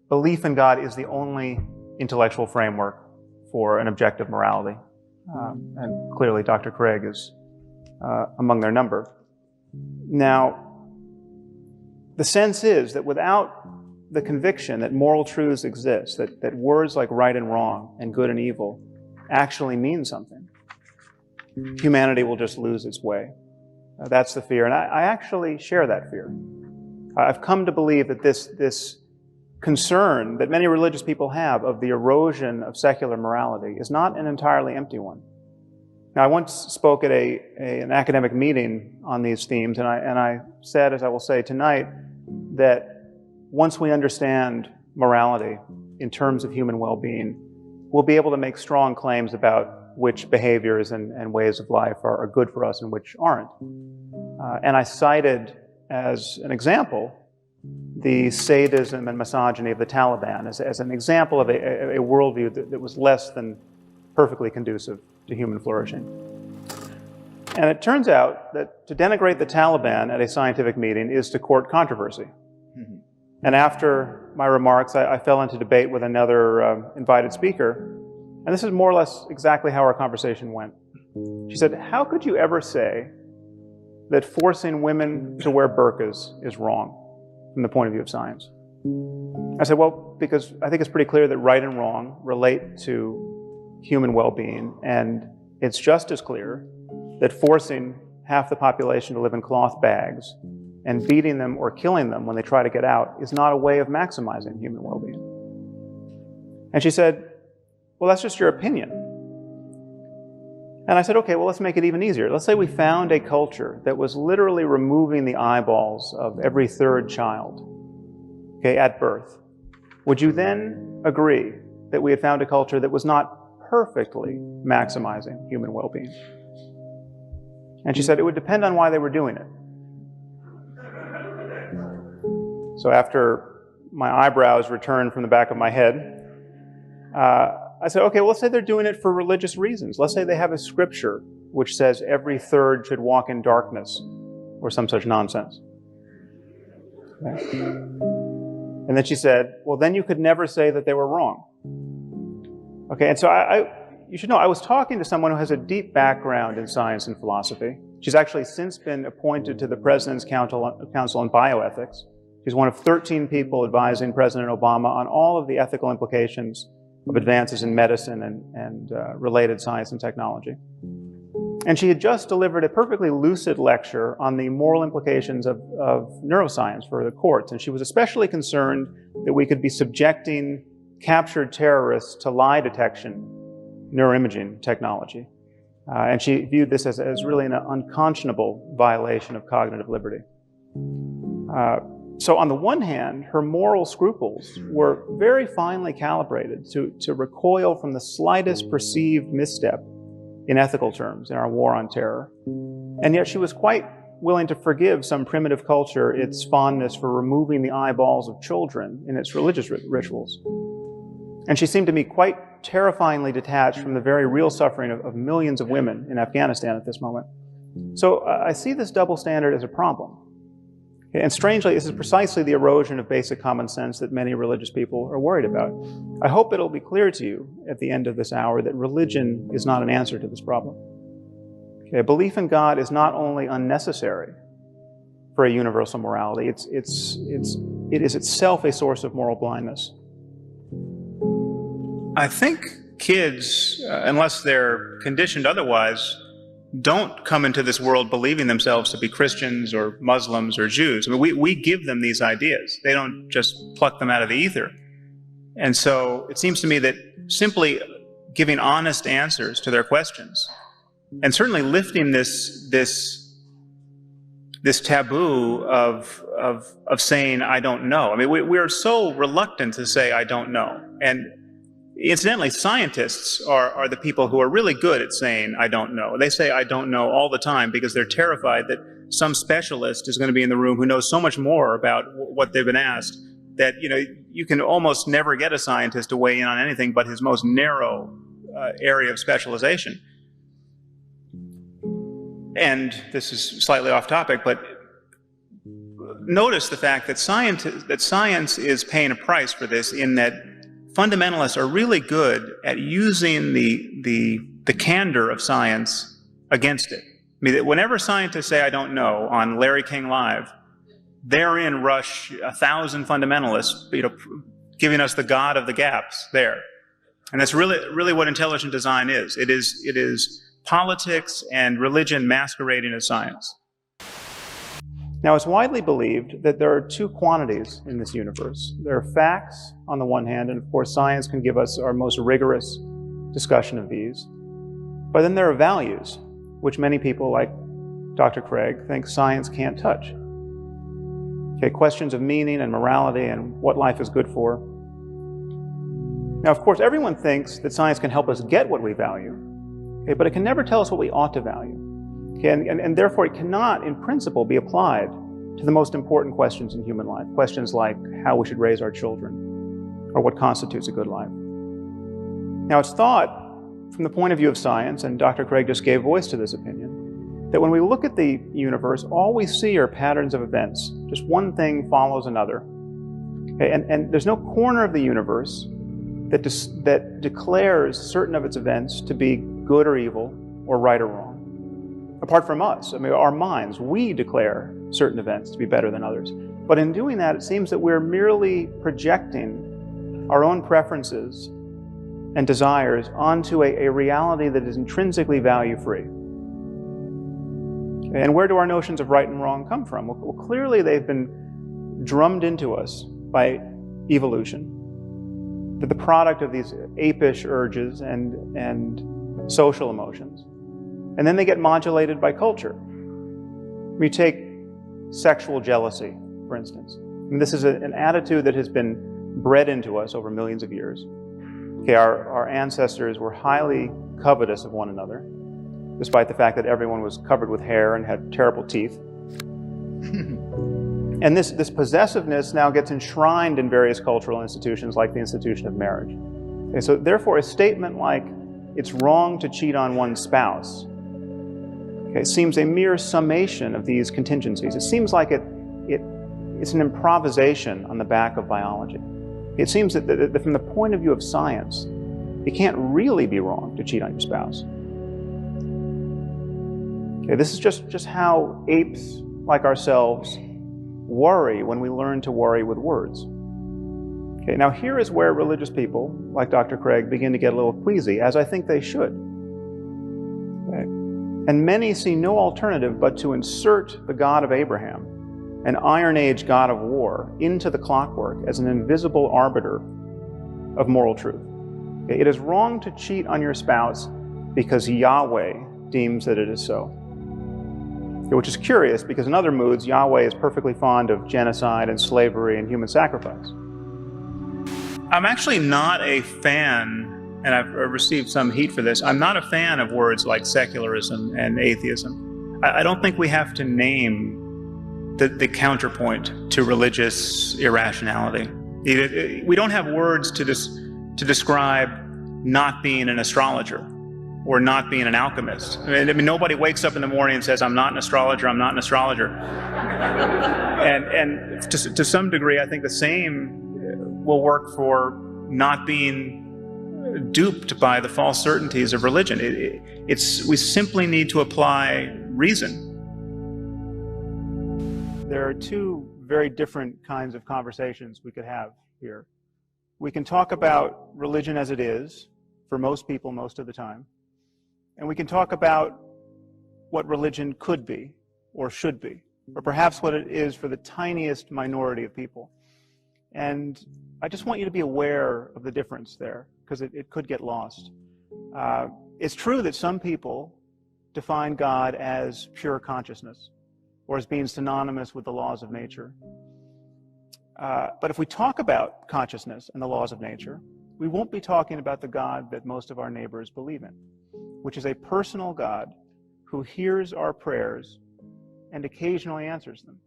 belief in God is the only intellectual framework for an objective morality. And clearly Dr. Craig is among their number. Now, the sense is that without the conviction that moral truths exist, that words like right and wrong and good and evil actually mean something, humanity will just lose its way. That's the fear, and I actually share that fear. I've come to believe that this concern that many religious people have of the erosion of secular morality is not an entirely empty one. Now, I once spoke at an academic meeting on these themes, and I said, as I will say tonight, that once we understand morality in terms of human well-being, we'll be able to make strong claims about which behaviors and ways of life are good for us and which aren't. And I cited as an example the sadism and misogyny of the Taliban as an example of a worldview that was less than perfectly conducive to human flourishing. And it turns out that to denigrate the Taliban at a scientific meeting is to court controversy. And after my remarks, I fell into debate with another invited speaker, and this is more or less exactly how our conversation went. She said, "How could you ever say that forcing women to wear burqas is wrong from the point of view of science?" I said, well, because I think it's pretty clear that right and wrong relate to human well-being, and it's just as clear that forcing half the population to live in cloth bags and beating them or killing them when they try to get out is not a way of maximizing human well-being. And she said, well, that's just your opinion. And I said, okay, well, let's make it even easier. Let's say we found a culture that was literally removing the eyeballs of every third child, okay, at birth. Would you then agree that we had found a culture that was not perfectly maximizing human well-being? And she said it would depend on why they were doing it. So after my eyebrows returned from the back of my head, I said, okay, well, let's say they're doing it for religious reasons. Let's say they have a scripture which says every third should walk in darkness, or some such nonsense. Okay. And then she said, well, then you could never say that they were wrong. Okay, and so you should know, I was talking to someone who has a deep background in science and philosophy. She's actually since been appointed to the President's Council on Bioethics. She's one of 13 people advising President Obama on all of the ethical implications of advances in medicine and related science and technology. And she had just delivered a perfectly lucid lecture on the moral implications of neuroscience for the courts. And she was especially concerned that we could be subjecting captured terrorists to lie detection neuroimaging technology. And she viewed this as really an unconscionable violation of cognitive liberty. So on the one hand, her moral scruples were very finely calibrated to recoil from the slightest perceived misstep in ethical terms in our war on terror. And yet she was quite willing to forgive some primitive culture its fondness for removing the eyeballs of children in its religious rituals. And she seemed to me quite terrifyingly detached from the very real suffering of millions of women in Afghanistan at this moment. So I see this double standard as a problem. And strangely, this is precisely the erosion of basic common sense that many religious people are worried about. I hope it'll be clear to you at the end of this hour that religion is not an answer to this problem. Okay, belief in God is not only unnecessary for a universal morality, it is itself a source of moral blindness. I think kids, unless they're conditioned otherwise, don't come into this world believing themselves to be Christians or Muslims or Jews. I mean, we give them these ideas. They don't just pluck them out of the ether. And so it seems to me that simply giving honest answers to their questions, and certainly lifting this taboo of saying, I don't know. I mean, we're so reluctant to say, I don't know. And incidentally, scientists are the people who are really good at saying, I don't know. They say, I don't know all the time because they're terrified that some specialist is going to be in the room who knows so much more about what they've been asked that, you can almost never get a scientist to weigh in on anything but his most narrow area of specialization. And this is slightly off topic, but notice the fact that science is paying a price for this, in that fundamentalists are really good at using the candor of science against it. I mean, whenever scientists say, I don't know, on Larry King Live, therein rush 1,000 fundamentalists, giving us the God of the gaps there. And that's really what intelligent design is. It is politics and religion masquerading as science. Now, it's widely believed that there are two quantities in this universe. There are facts on the one hand, and of course science can give us our most rigorous discussion of these. But then there are values, which many people like Dr. Craig think science can't touch. Okay, questions of meaning and morality and what life is good for. Now, of course, everyone thinks that science can help us get what we value, okay, but it can never tell us what we ought to value. Okay, and therefore it cannot, in principle, be applied to the most important questions in human life. Questions like how we should raise our children, or what constitutes a good life. Now, it's thought, from the point of view of science, and Dr. Craig just gave voice to this opinion, that when we look at the universe, all we see are patterns of events. Just one thing follows another. Okay, and there's no corner of the universe that declares certain of its events to be good or evil, or right or wrong. Apart from us, I mean, our minds, we declare certain events to be better than others. But in doing that, it seems that we're merely projecting our own preferences and desires onto a reality that is intrinsically value-free. And where do our notions of right and wrong come from? Well, clearly they've been drummed into us by evolution. They're the product of these apish urges and social emotions. And then they get modulated by culture. We take sexual jealousy, for instance. I mean, this is an attitude that has been bred into us over millions of years. Okay, our ancestors were highly covetous of one another. despite the fact that everyone was covered with hair and had terrible teeth. And this possessiveness now gets enshrined in various cultural institutions like the institution of marriage. Okay, so therefore, a statement like, it's wrong to cheat on one's spouse, okay, seems a mere summation of these contingencies. It seems like it's an improvisation on the back of biology. It seems that from the point of view of science, it can't really be wrong to cheat on your spouse. Okay, this is just how apes like ourselves worry when we learn to worry with words. Okay, now here is where religious people, like Dr. Craig, begin to get a little queasy, as I think they should. Okay? And many see no alternative but to insert the God of Abraham, an Iron Age God of war, into the clockwork as an invisible arbiter of moral truth. Okay? It is wrong to cheat on your spouse because Yahweh deems that it is so. Which is curious, because in other moods, Yahweh is perfectly fond of genocide and slavery and human sacrifice. I'm actually not a fan, and I've received some heat for this, I'm not a fan of words like secularism and atheism. I don't think we have to name the counterpoint to religious irrationality. We don't have words to describe not being an astrologer or not being an alchemist. I mean, nobody wakes up in the morning and says, I'm not an astrologer, I'm not an astrologer. And to some degree, I think the same will work for not being duped by the false certainties of religion. We simply need to apply reason. There are two very different kinds of conversations we could have here. We can talk about religion as it is, for most people most of the time. And we can talk about what religion could be, or should be, or perhaps what it is for the tiniest minority of people. And I just want you to be aware of the difference there, because it could get lost. It's true that some people define God as pure consciousness, or as being synonymous with the laws of nature. But if we talk about consciousness and the laws of nature, we won't be talking about the God that most of our neighbors believe in, which is a personal God who hears our prayers and occasionally answers them.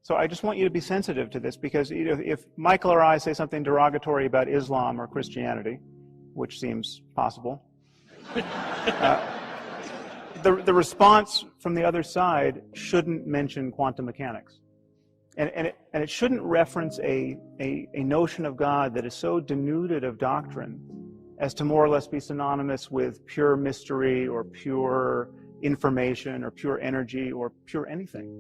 So I just want you to be sensitive to this, because if Michael or I say something derogatory about Islam or Christianity, which seems possible, the response from the other side shouldn't mention quantum mechanics. And it shouldn't reference a notion of God that is so denuded of doctrine as to more or less be synonymous with pure mystery or pure information or pure energy or pure anything.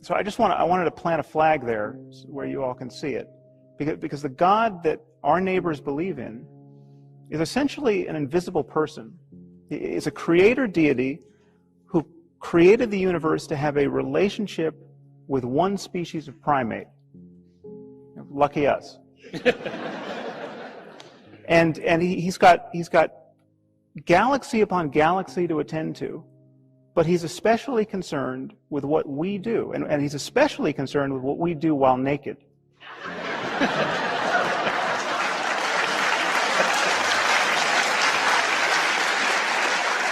So I wanted to plant a flag there where you all can see it, because the God that our neighbors believe in is essentially an invisible person. He is a creator deity who created the universe to have a relationship with one species of primate. Lucky us. And he's got galaxy upon galaxy to attend to, but he's especially concerned with what we do, and he's especially concerned with what we do while naked.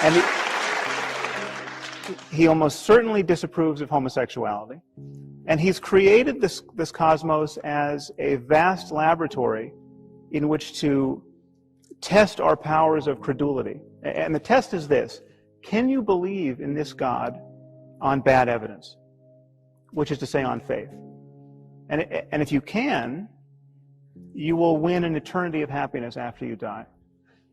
And he almost certainly disapproves of homosexuality. And he's created this cosmos as a vast laboratory in which to test our powers of credulity. And the test is this: can you believe in this God on bad evidence? Which is to say, on faith. And if you can, you will win an eternity of happiness after you die.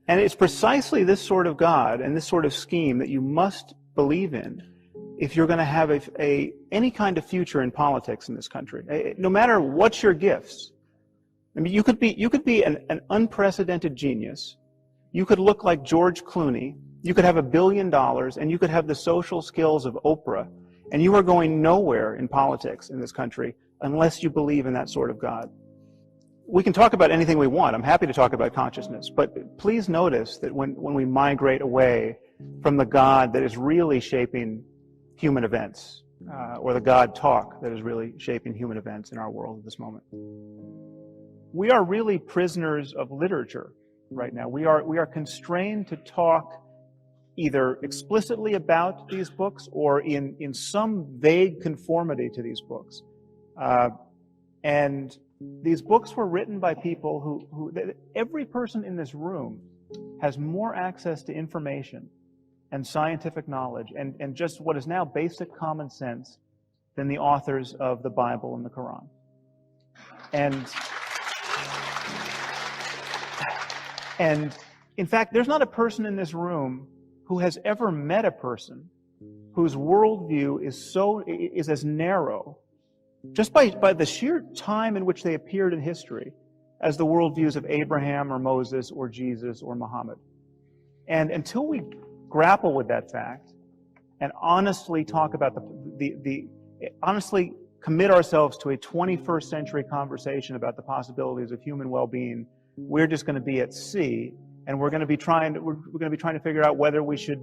And it's precisely this sort of God and this sort of scheme that you must believe in if you're going to have any kind of future in politics in this country. No matter what your gifts. I mean, you could be an unprecedented genius. You could look like George Clooney. You could have $1 billion, and you could have the social skills of Oprah, and you are going nowhere in politics in this country unless you believe in that sort of God. We can talk about anything we want. I'm happy to talk about consciousness, but please notice that when we migrate away from the God that is really shaping human events, or the God talk that is really shaping human events in our world at this moment. We are really prisoners of literature right now. We are constrained to talk either explicitly about these books or in some vague conformity to these books. And these books were written by people who every person in this room has more access to information and scientific knowledge and just what is now basic common sense than the authors of the Bible and the Quran. And in fact, there's not a person in this room who has ever met a person whose worldview is as narrow, just by the sheer time in which they appeared in history, as the worldviews of Abraham or Moses or Jesus or Muhammad. And until we grapple with that fact and honestly talk about honestly commit ourselves to a 21st century conversation about the possibilities of human well-being, we're just going to be at sea, and we're going to be trying to figure out whether we should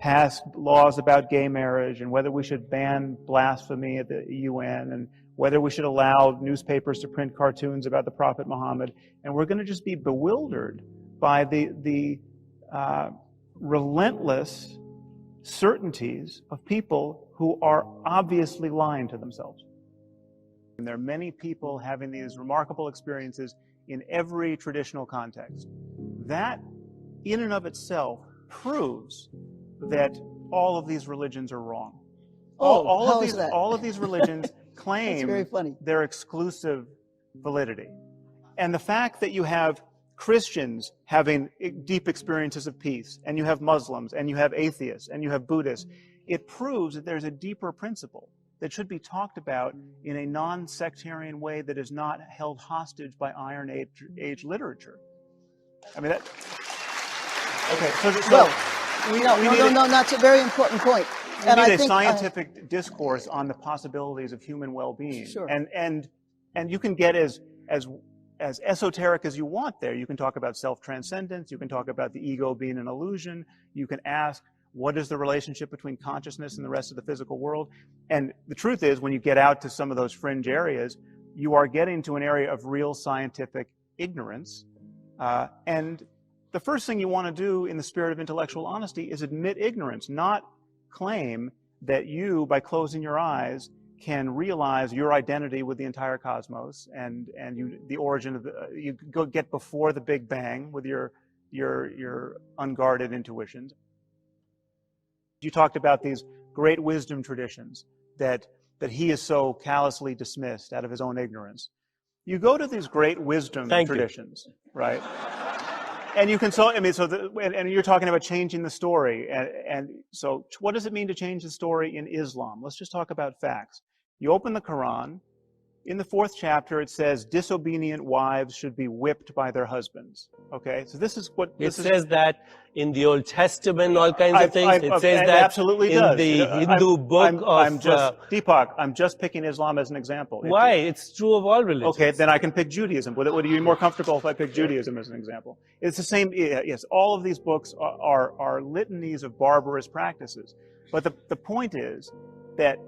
pass laws about gay marriage and whether we should ban blasphemy at the UN and whether we should allow newspapers to print cartoons about the Prophet Muhammad. And we're going to just be bewildered by the relentless certainties of people who are obviously lying to themselves. And there are many people having these remarkable experiences in every traditional context. That, in and of itself, proves that all of these religions are wrong. All of these religions claim their exclusive validity. And the fact that you have Christians having deep experiences of peace, and you have Muslims, and you have atheists, and you have Buddhists, it proves that there's a deeper principle that should be talked about in a non-sectarian way that is not held hostage by Iron Age literature. I mean, that... Okay, No, that's a very important point. We need a scientific discourse on the possibilities of human well-being. Sure. And you can get as esoteric as you want there. You can talk about self-transcendence. You can talk about the ego being an illusion. You can ask, what is the relationship between consciousness and the rest of the physical world? And the truth is, when you get out to some of those fringe areas, you are getting to an area of real scientific ignorance. And the first thing you want to do in the spirit of intellectual honesty is admit ignorance, not claim that you, by closing your eyes, can realize your identity with the entire cosmos and the origin of you go get before the Big Bang with your unguarded intuitions. You talked about these great wisdom traditions that he is so callously dismissed out of his own ignorance. You go to these great wisdom traditions, right? And you consult. I mean, and you're talking about changing the story. And so, what does it mean to change the story in Islam? Let's just talk about facts. You open the Quran. In the 4th chapter, it says disobedient wives should be whipped by their husbands. Okay, so this is what it says that in the Old Testament, all kinds of things. It says that absolutely in does. the Hindu book Deepak, I'm just picking Islam as an example. Why? It's true of all religions. Okay, then I can pick Judaism. Would you be more comfortable if I pick Judaism as an example? It's the same. Yes, all of these books are litanies of barbarous practices. But the point is that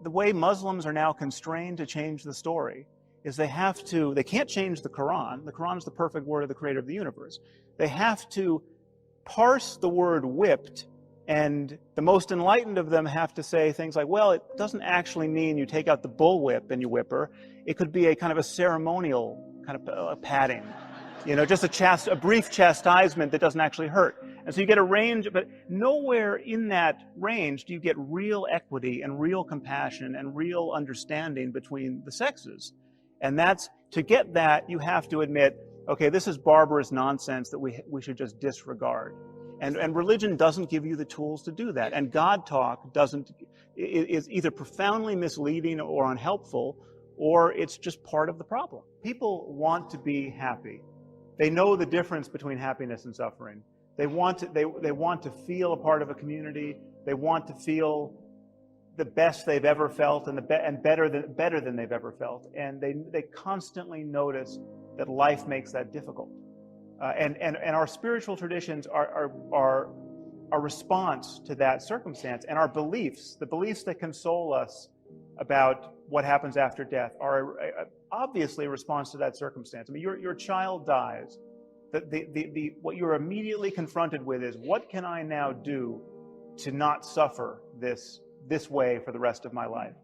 the way Muslims are now constrained to change the story is they can't change the Quran. The Quran is the perfect word of the creator of the universe. They have to parse the word whipped, and the most enlightened of them have to say things like, well, it doesn't actually mean you take out the bullwhip and you whip her. It could be a kind of a ceremonial kind of a patting, just a brief chastisement that doesn't actually hurt. And so you get a range, but nowhere in that range do you get real equity and real compassion and real understanding between the sexes. And to get that, you have to admit, okay, this is barbarous nonsense that we should just disregard. And religion doesn't give you the tools to do that. And God talk is either profoundly misleading or unhelpful, or it's just part of the problem. People want to be happy. They know the difference between happiness and suffering. They want to feel a part of a community. They want to feel the best they've ever felt and better than they've ever felt. And they constantly notice that life makes that difficult. And our spiritual traditions are a response to that circumstance. And our beliefs, the beliefs that console us about what happens after death, are obviously a response to that circumstance. I mean, your child dies. what you're immediately confronted with is, what can I now do to not suffer this way for the rest of my life?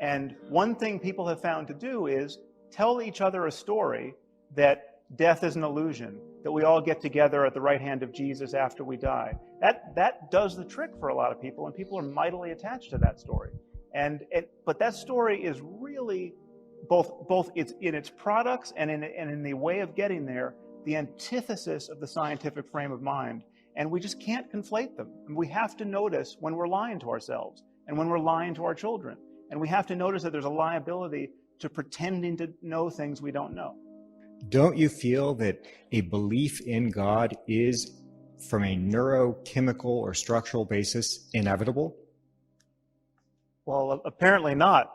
And one thing people have found to do is tell each other a story that death is an illusion, that we all get together at the right hand of Jesus after we die. That does the trick for a lot of people, and people are mightily attached to that story. But that story is really both it's in its products and in the way of getting there, the antithesis of the scientific frame of mind. And we just can't conflate them. And we have to notice when we're lying to ourselves and when we're lying to our children. And we have to notice that there's a liability to pretending to know things we don't know. Don't you feel that a belief in God is, from a neurochemical or structural basis, inevitable? Well, apparently not.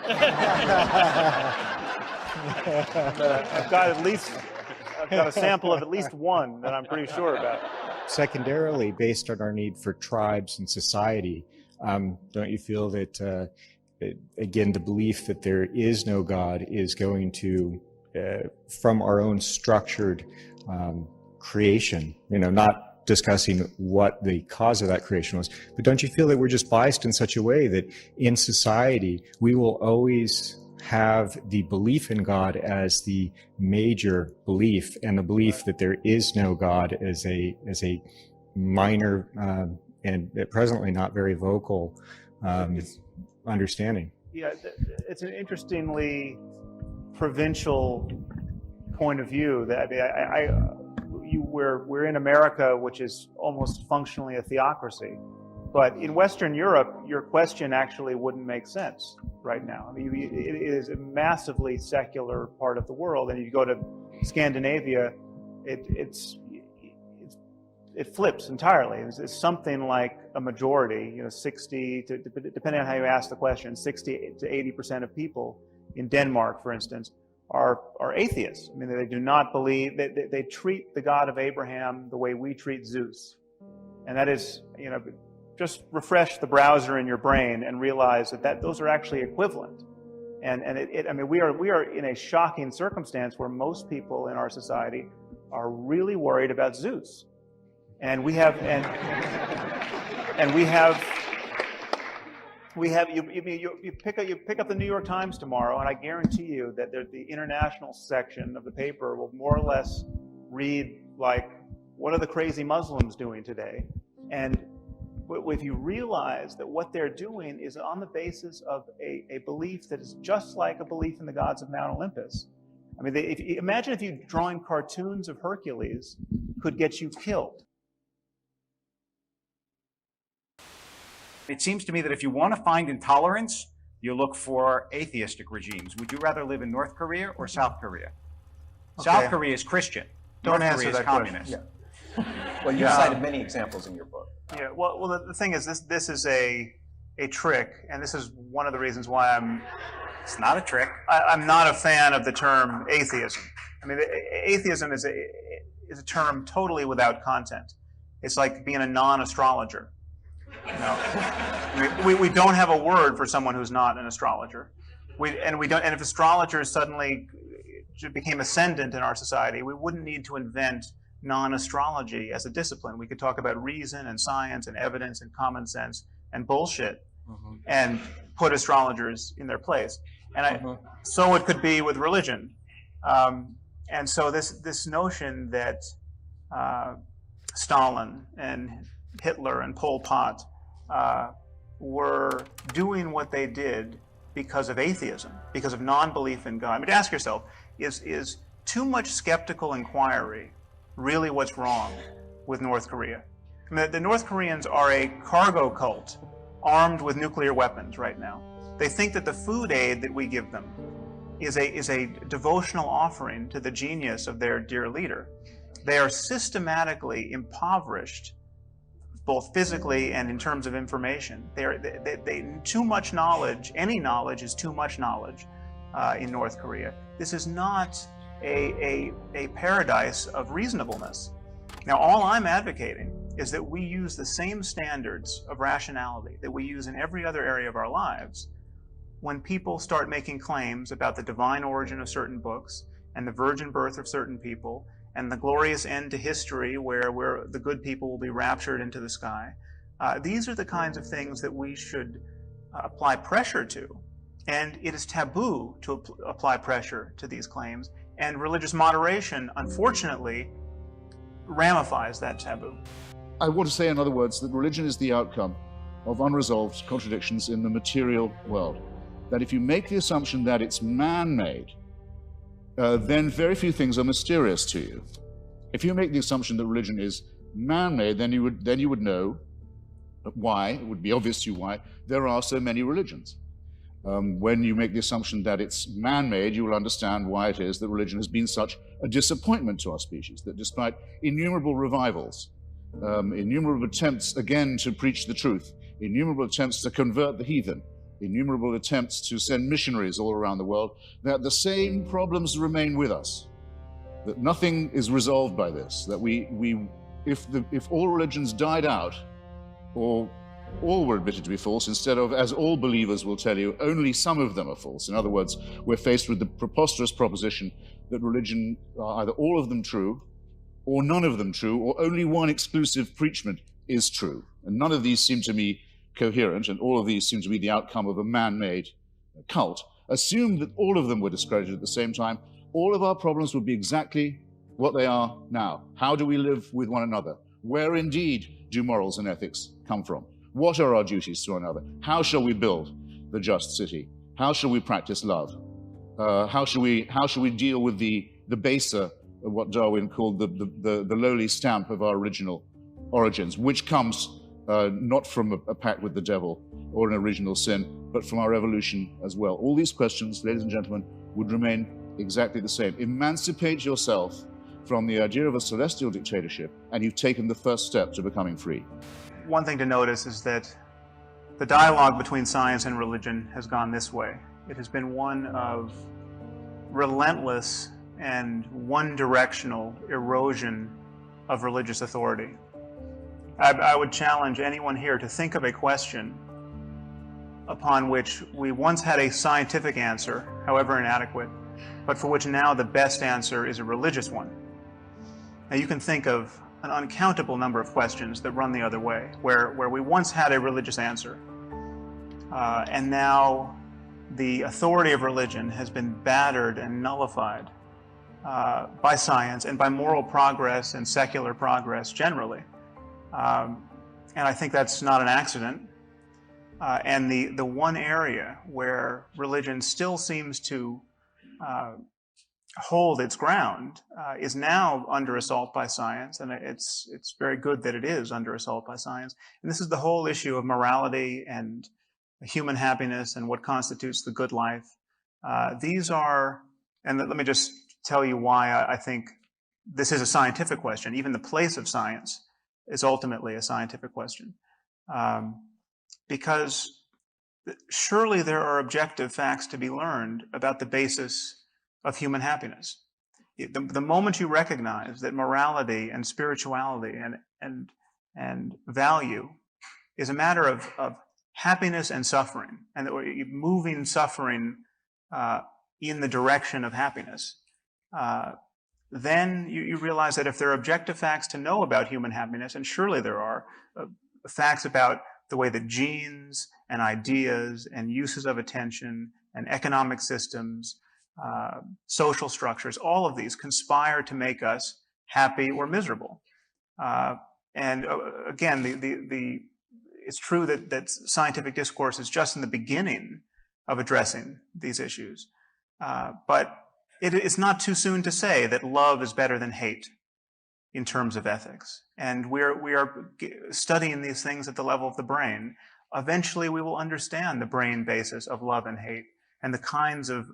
I've got a sample of at least one that I'm pretty sure about. Secondarily, based on our need for tribes and society, don't you feel that, again, the belief that there is no God is going to, from our own structured creation, not discussing what the cause of that creation was, but don't you feel that we're just biased in such a way that in society we will always have the belief in God as the major belief, and the belief that there is no God as a minor and presently not very vocal understanding? Yeah, it's an interestingly provincial point of view. That we're in America, which is almost functionally a theocracy, but in Western Europe, your question actually wouldn't make sense right now. I mean, it is a massively secular part of the world, and you go to Scandinavia, it flips entirely. It's something like a majority, 60 to, depending on how you ask the question, 60 to 80% of people in Denmark, for instance, are atheists. I mean, they do not believe, they treat the God of Abraham the way we treat Zeus. And that is, just refresh the browser in your brain and realize that those are actually equivalent. And I mean, we are in a shocking circumstance where most people in our society are really worried about Zeus. And you pick up the New York Times tomorrow, and I guarantee you that the international section of the paper will more or less read like, what are the crazy Muslims doing today? And if you realize that what they're doing is on the basis of a belief that is just like a belief in the gods of Mount Olympus. I mean, imagine if you drawing cartoons of Hercules could get you killed. It seems to me that if you want to find intolerance, you look for atheistic regimes. Would you rather live in North Korea or South Korea? Okay. South Korea is Christian. Don't North answer Korea is that communist. question. Yeah. Well, you cited many examples in your book. Yeah. Well, the thing is, this is a trick, and this is one of the reasons why It's not a trick. I'm not a fan of the term atheism. I mean, atheism is a term totally without content. It's like being a non-astrologer. We don't have a word for someone who's not an astrologer. And if astrologers suddenly became ascendant in our society, we wouldn't need to invent non-astrology as a discipline. We could talk about reason and science and evidence and common sense and bullshit, and put astrologers in their place. And so it could be with religion. And so this notion that Stalin and Hitler and Pol Pot were doing what they did because of atheism, because of non-belief in God. I mean, ask yourself, is too much skeptical inquiry really what's wrong with North Korea? I mean, the North Koreans are a cargo cult armed with nuclear weapons right now. They think that the food aid that we give them is a devotional offering to the genius of their dear leader. They are systematically impoverished, both physically and in terms of information. They too much knowledge, any knowledge is too much knowledge in North Korea. This is not a paradise of reasonableness. Now, all I'm advocating is that we use the same standards of rationality that we use in every other area of our lives when people start making claims about the divine origin of certain books and the virgin birth of certain people and the glorious end to history where the good people will be raptured into the sky. These are the kinds of things that we should apply pressure to. And it is taboo to apply pressure to these claims. And religious moderation, unfortunately, ramifies that taboo. I want to say, in other words, that religion is the outcome of unresolved contradictions in the material world. That if you make the assumption that it's man-made, then very few things are mysterious to you. If you make the assumption that religion is man-made, then you would know why, it would be obvious to you why, there are so many religions. When you make the assumption that it's man-made, you will understand why it is that religion has been such a disappointment to our species, that despite innumerable revivals, innumerable attempts again to preach the truth, innumerable attempts to convert the heathen, innumerable attempts to send missionaries all around the world, that the same problems remain with us, that nothing is resolved by this, that if all religions died out, or all were admitted to be false, instead of, as all believers will tell you, only some of them are false. In other words, we're faced with the preposterous proposition that religion are either all of them true, or none of them true, or only one exclusive preachment is true. And none of these seem to me coherent, and all of these seem to be the outcome of a man-made cult. Assume that all of them were discredited at the same time, all of our problems would be exactly what they are now. How do we live with one another? Where indeed do morals and ethics come from? What are our duties to one another? How shall we build the just city? How shall we practice love? How shall we deal with the baser, what Darwin called the lowly stamp of our original origins, which comes not from a pact with the devil or an original sin, but from our evolution as well. All these questions, ladies and gentlemen, would remain exactly the same. Emancipate yourself from the idea of a celestial dictatorship, and you've taken the first step to becoming free. One thing to notice is that the dialogue between science and religion has gone this way. It has been one of relentless and one-directional erosion of religious authority. I would challenge anyone here to think of a question upon which we once had a scientific answer, however inadequate, but for which now the best answer is a religious one. Now you can think of an uncountable number of questions that run the other way, where we once had a religious answer, and now the authority of religion has been battered and nullified by science and by moral progress and secular progress generally. And I think that's not an accident. And the one area where religion still seems to hold its ground is now under assault by science, and it's very good that it is under assault by science. And this is the whole issue of morality and human happiness and what constitutes the good life. These are, and let me just tell you why I think this is a scientific question. Even the place of science is ultimately a scientific question. Because surely there are objective facts to be learned about the basis of human happiness. The moment you recognize that morality and spirituality and value is a matter of happiness and suffering, and that we're moving suffering in the direction of happiness, then you realize that if there are objective facts to know about human happiness, and surely there are facts about the way that genes and ideas and uses of attention and economic systems, social structures, all of these conspire to make us happy or miserable. And again, it's true that scientific discourse is just in the beginning of addressing these issues. But it's not too soon to say that love is better than hate in terms of ethics. And we are studying these things at the level of the brain. Eventually, we will understand the brain basis of love and hate and the kinds of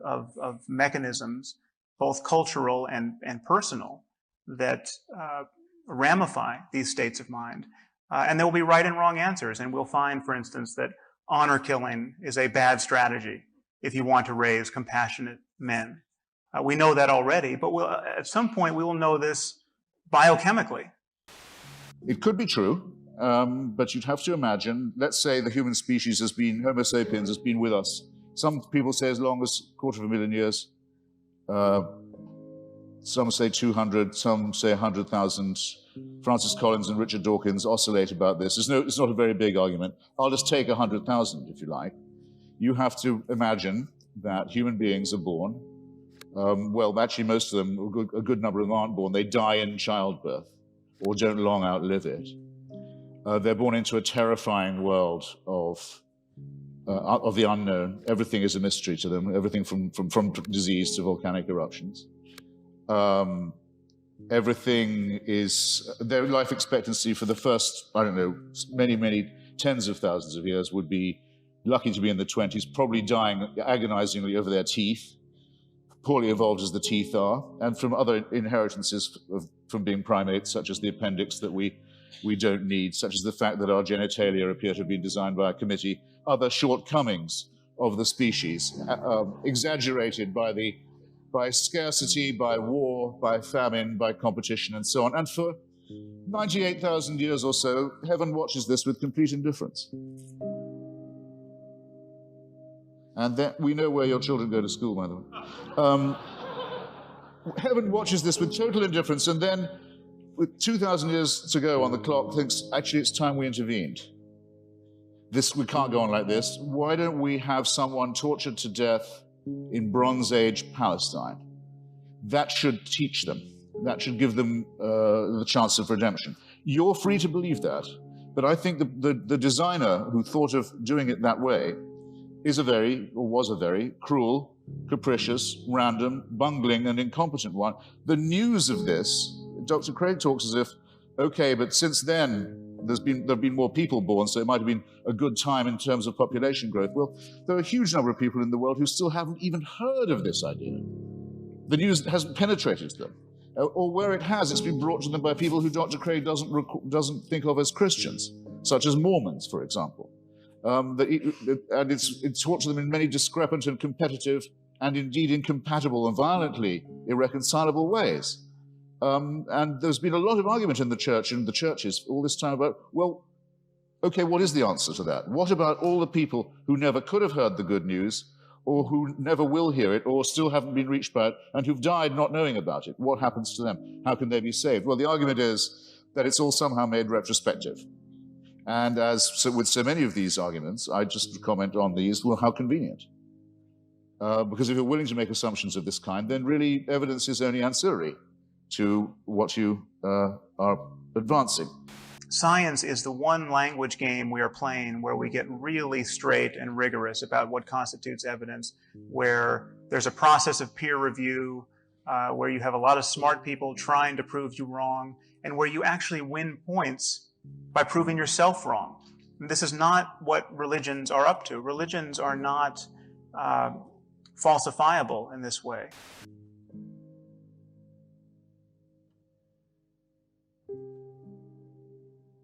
mechanisms, both cultural and personal, that ramify these states of mind. And there will be right and wrong answers. And we'll find, for instance, that honor killing is a bad strategy if you want to raise compassionate men. We know that already, but at some point we will know this biochemically. It could be true, but you'd have to imagine, let's say the human species has been, Homo sapiens has been with us. Some people say as long as 250,000 years. Some say 200, some say 100,000. Francis Collins and Richard Dawkins oscillate about this. It's not a very big argument. I'll just take 100,000, if you like. You have to imagine that human beings are born. Well, actually, most of them, a good number of them aren't born. They die in childbirth or don't long outlive it. They're born into a terrifying world of the unknown. Everything is a mystery to them, everything from disease to volcanic eruptions. Everything is, their life expectancy for the first, I don't know, many tens of thousands of years would be lucky to be in the 20s, probably dying agonizingly over their teeth, poorly evolved as the teeth are, and from other inheritances from being primates, such as the appendix that we don't need, such as the fact that our genitalia appear to have been designed by a committee, other shortcomings of the species, exaggerated by scarcity, by war, by famine, by competition, and so on. And for 98,000 years or so, heaven watches this with complete indifference. And then we know where your children go to school, by the way. Heaven watches this with total indifference, and then, with 2,000 years to go on the clock, thinks, actually, it's time we intervened. We can't go on like this. Why don't we have someone tortured to death in Bronze Age Palestine? That should teach them. That should give them the chance of redemption. You're free to believe that, but I think the designer who thought of doing it that way was a very cruel, capricious, random, bungling, and incompetent one. The news of this, Dr. Craig talks as if, okay, but since then, there have been more people born, so it might have been a good time in terms of population growth. Well, there are a huge number of people in the world who still haven't even heard of this idea. The news hasn't penetrated to them. Or where it has, it's been brought to them by people who Dr. Craig doesn't think of as Christians, such as Mormons, for example. And it's taught to them in many discrepant and competitive and indeed incompatible and violently irreconcilable ways. And there's been a lot of argument in the church and the churches all this time about, well, okay, what is the answer to that? What about all the people who never could have heard the good news, or who never will hear it, or still haven't been reached by it, and who've died not knowing about it? What happens to them? How can they be saved? Well, the argument is that it's all somehow made retrospective. And with so many of these arguments, I just comment on these, well, how convenient. Because if you're willing to make assumptions of this kind, then really evidence is only ancillary to what you are advancing. Science is the one language game we are playing where we get really straight and rigorous about what constitutes evidence, where there's a process of peer review, where you have a lot of smart people trying to prove you wrong, and where you actually win points by proving yourself wrong. And this is not what religions are up to. Religions are not falsifiable in this way.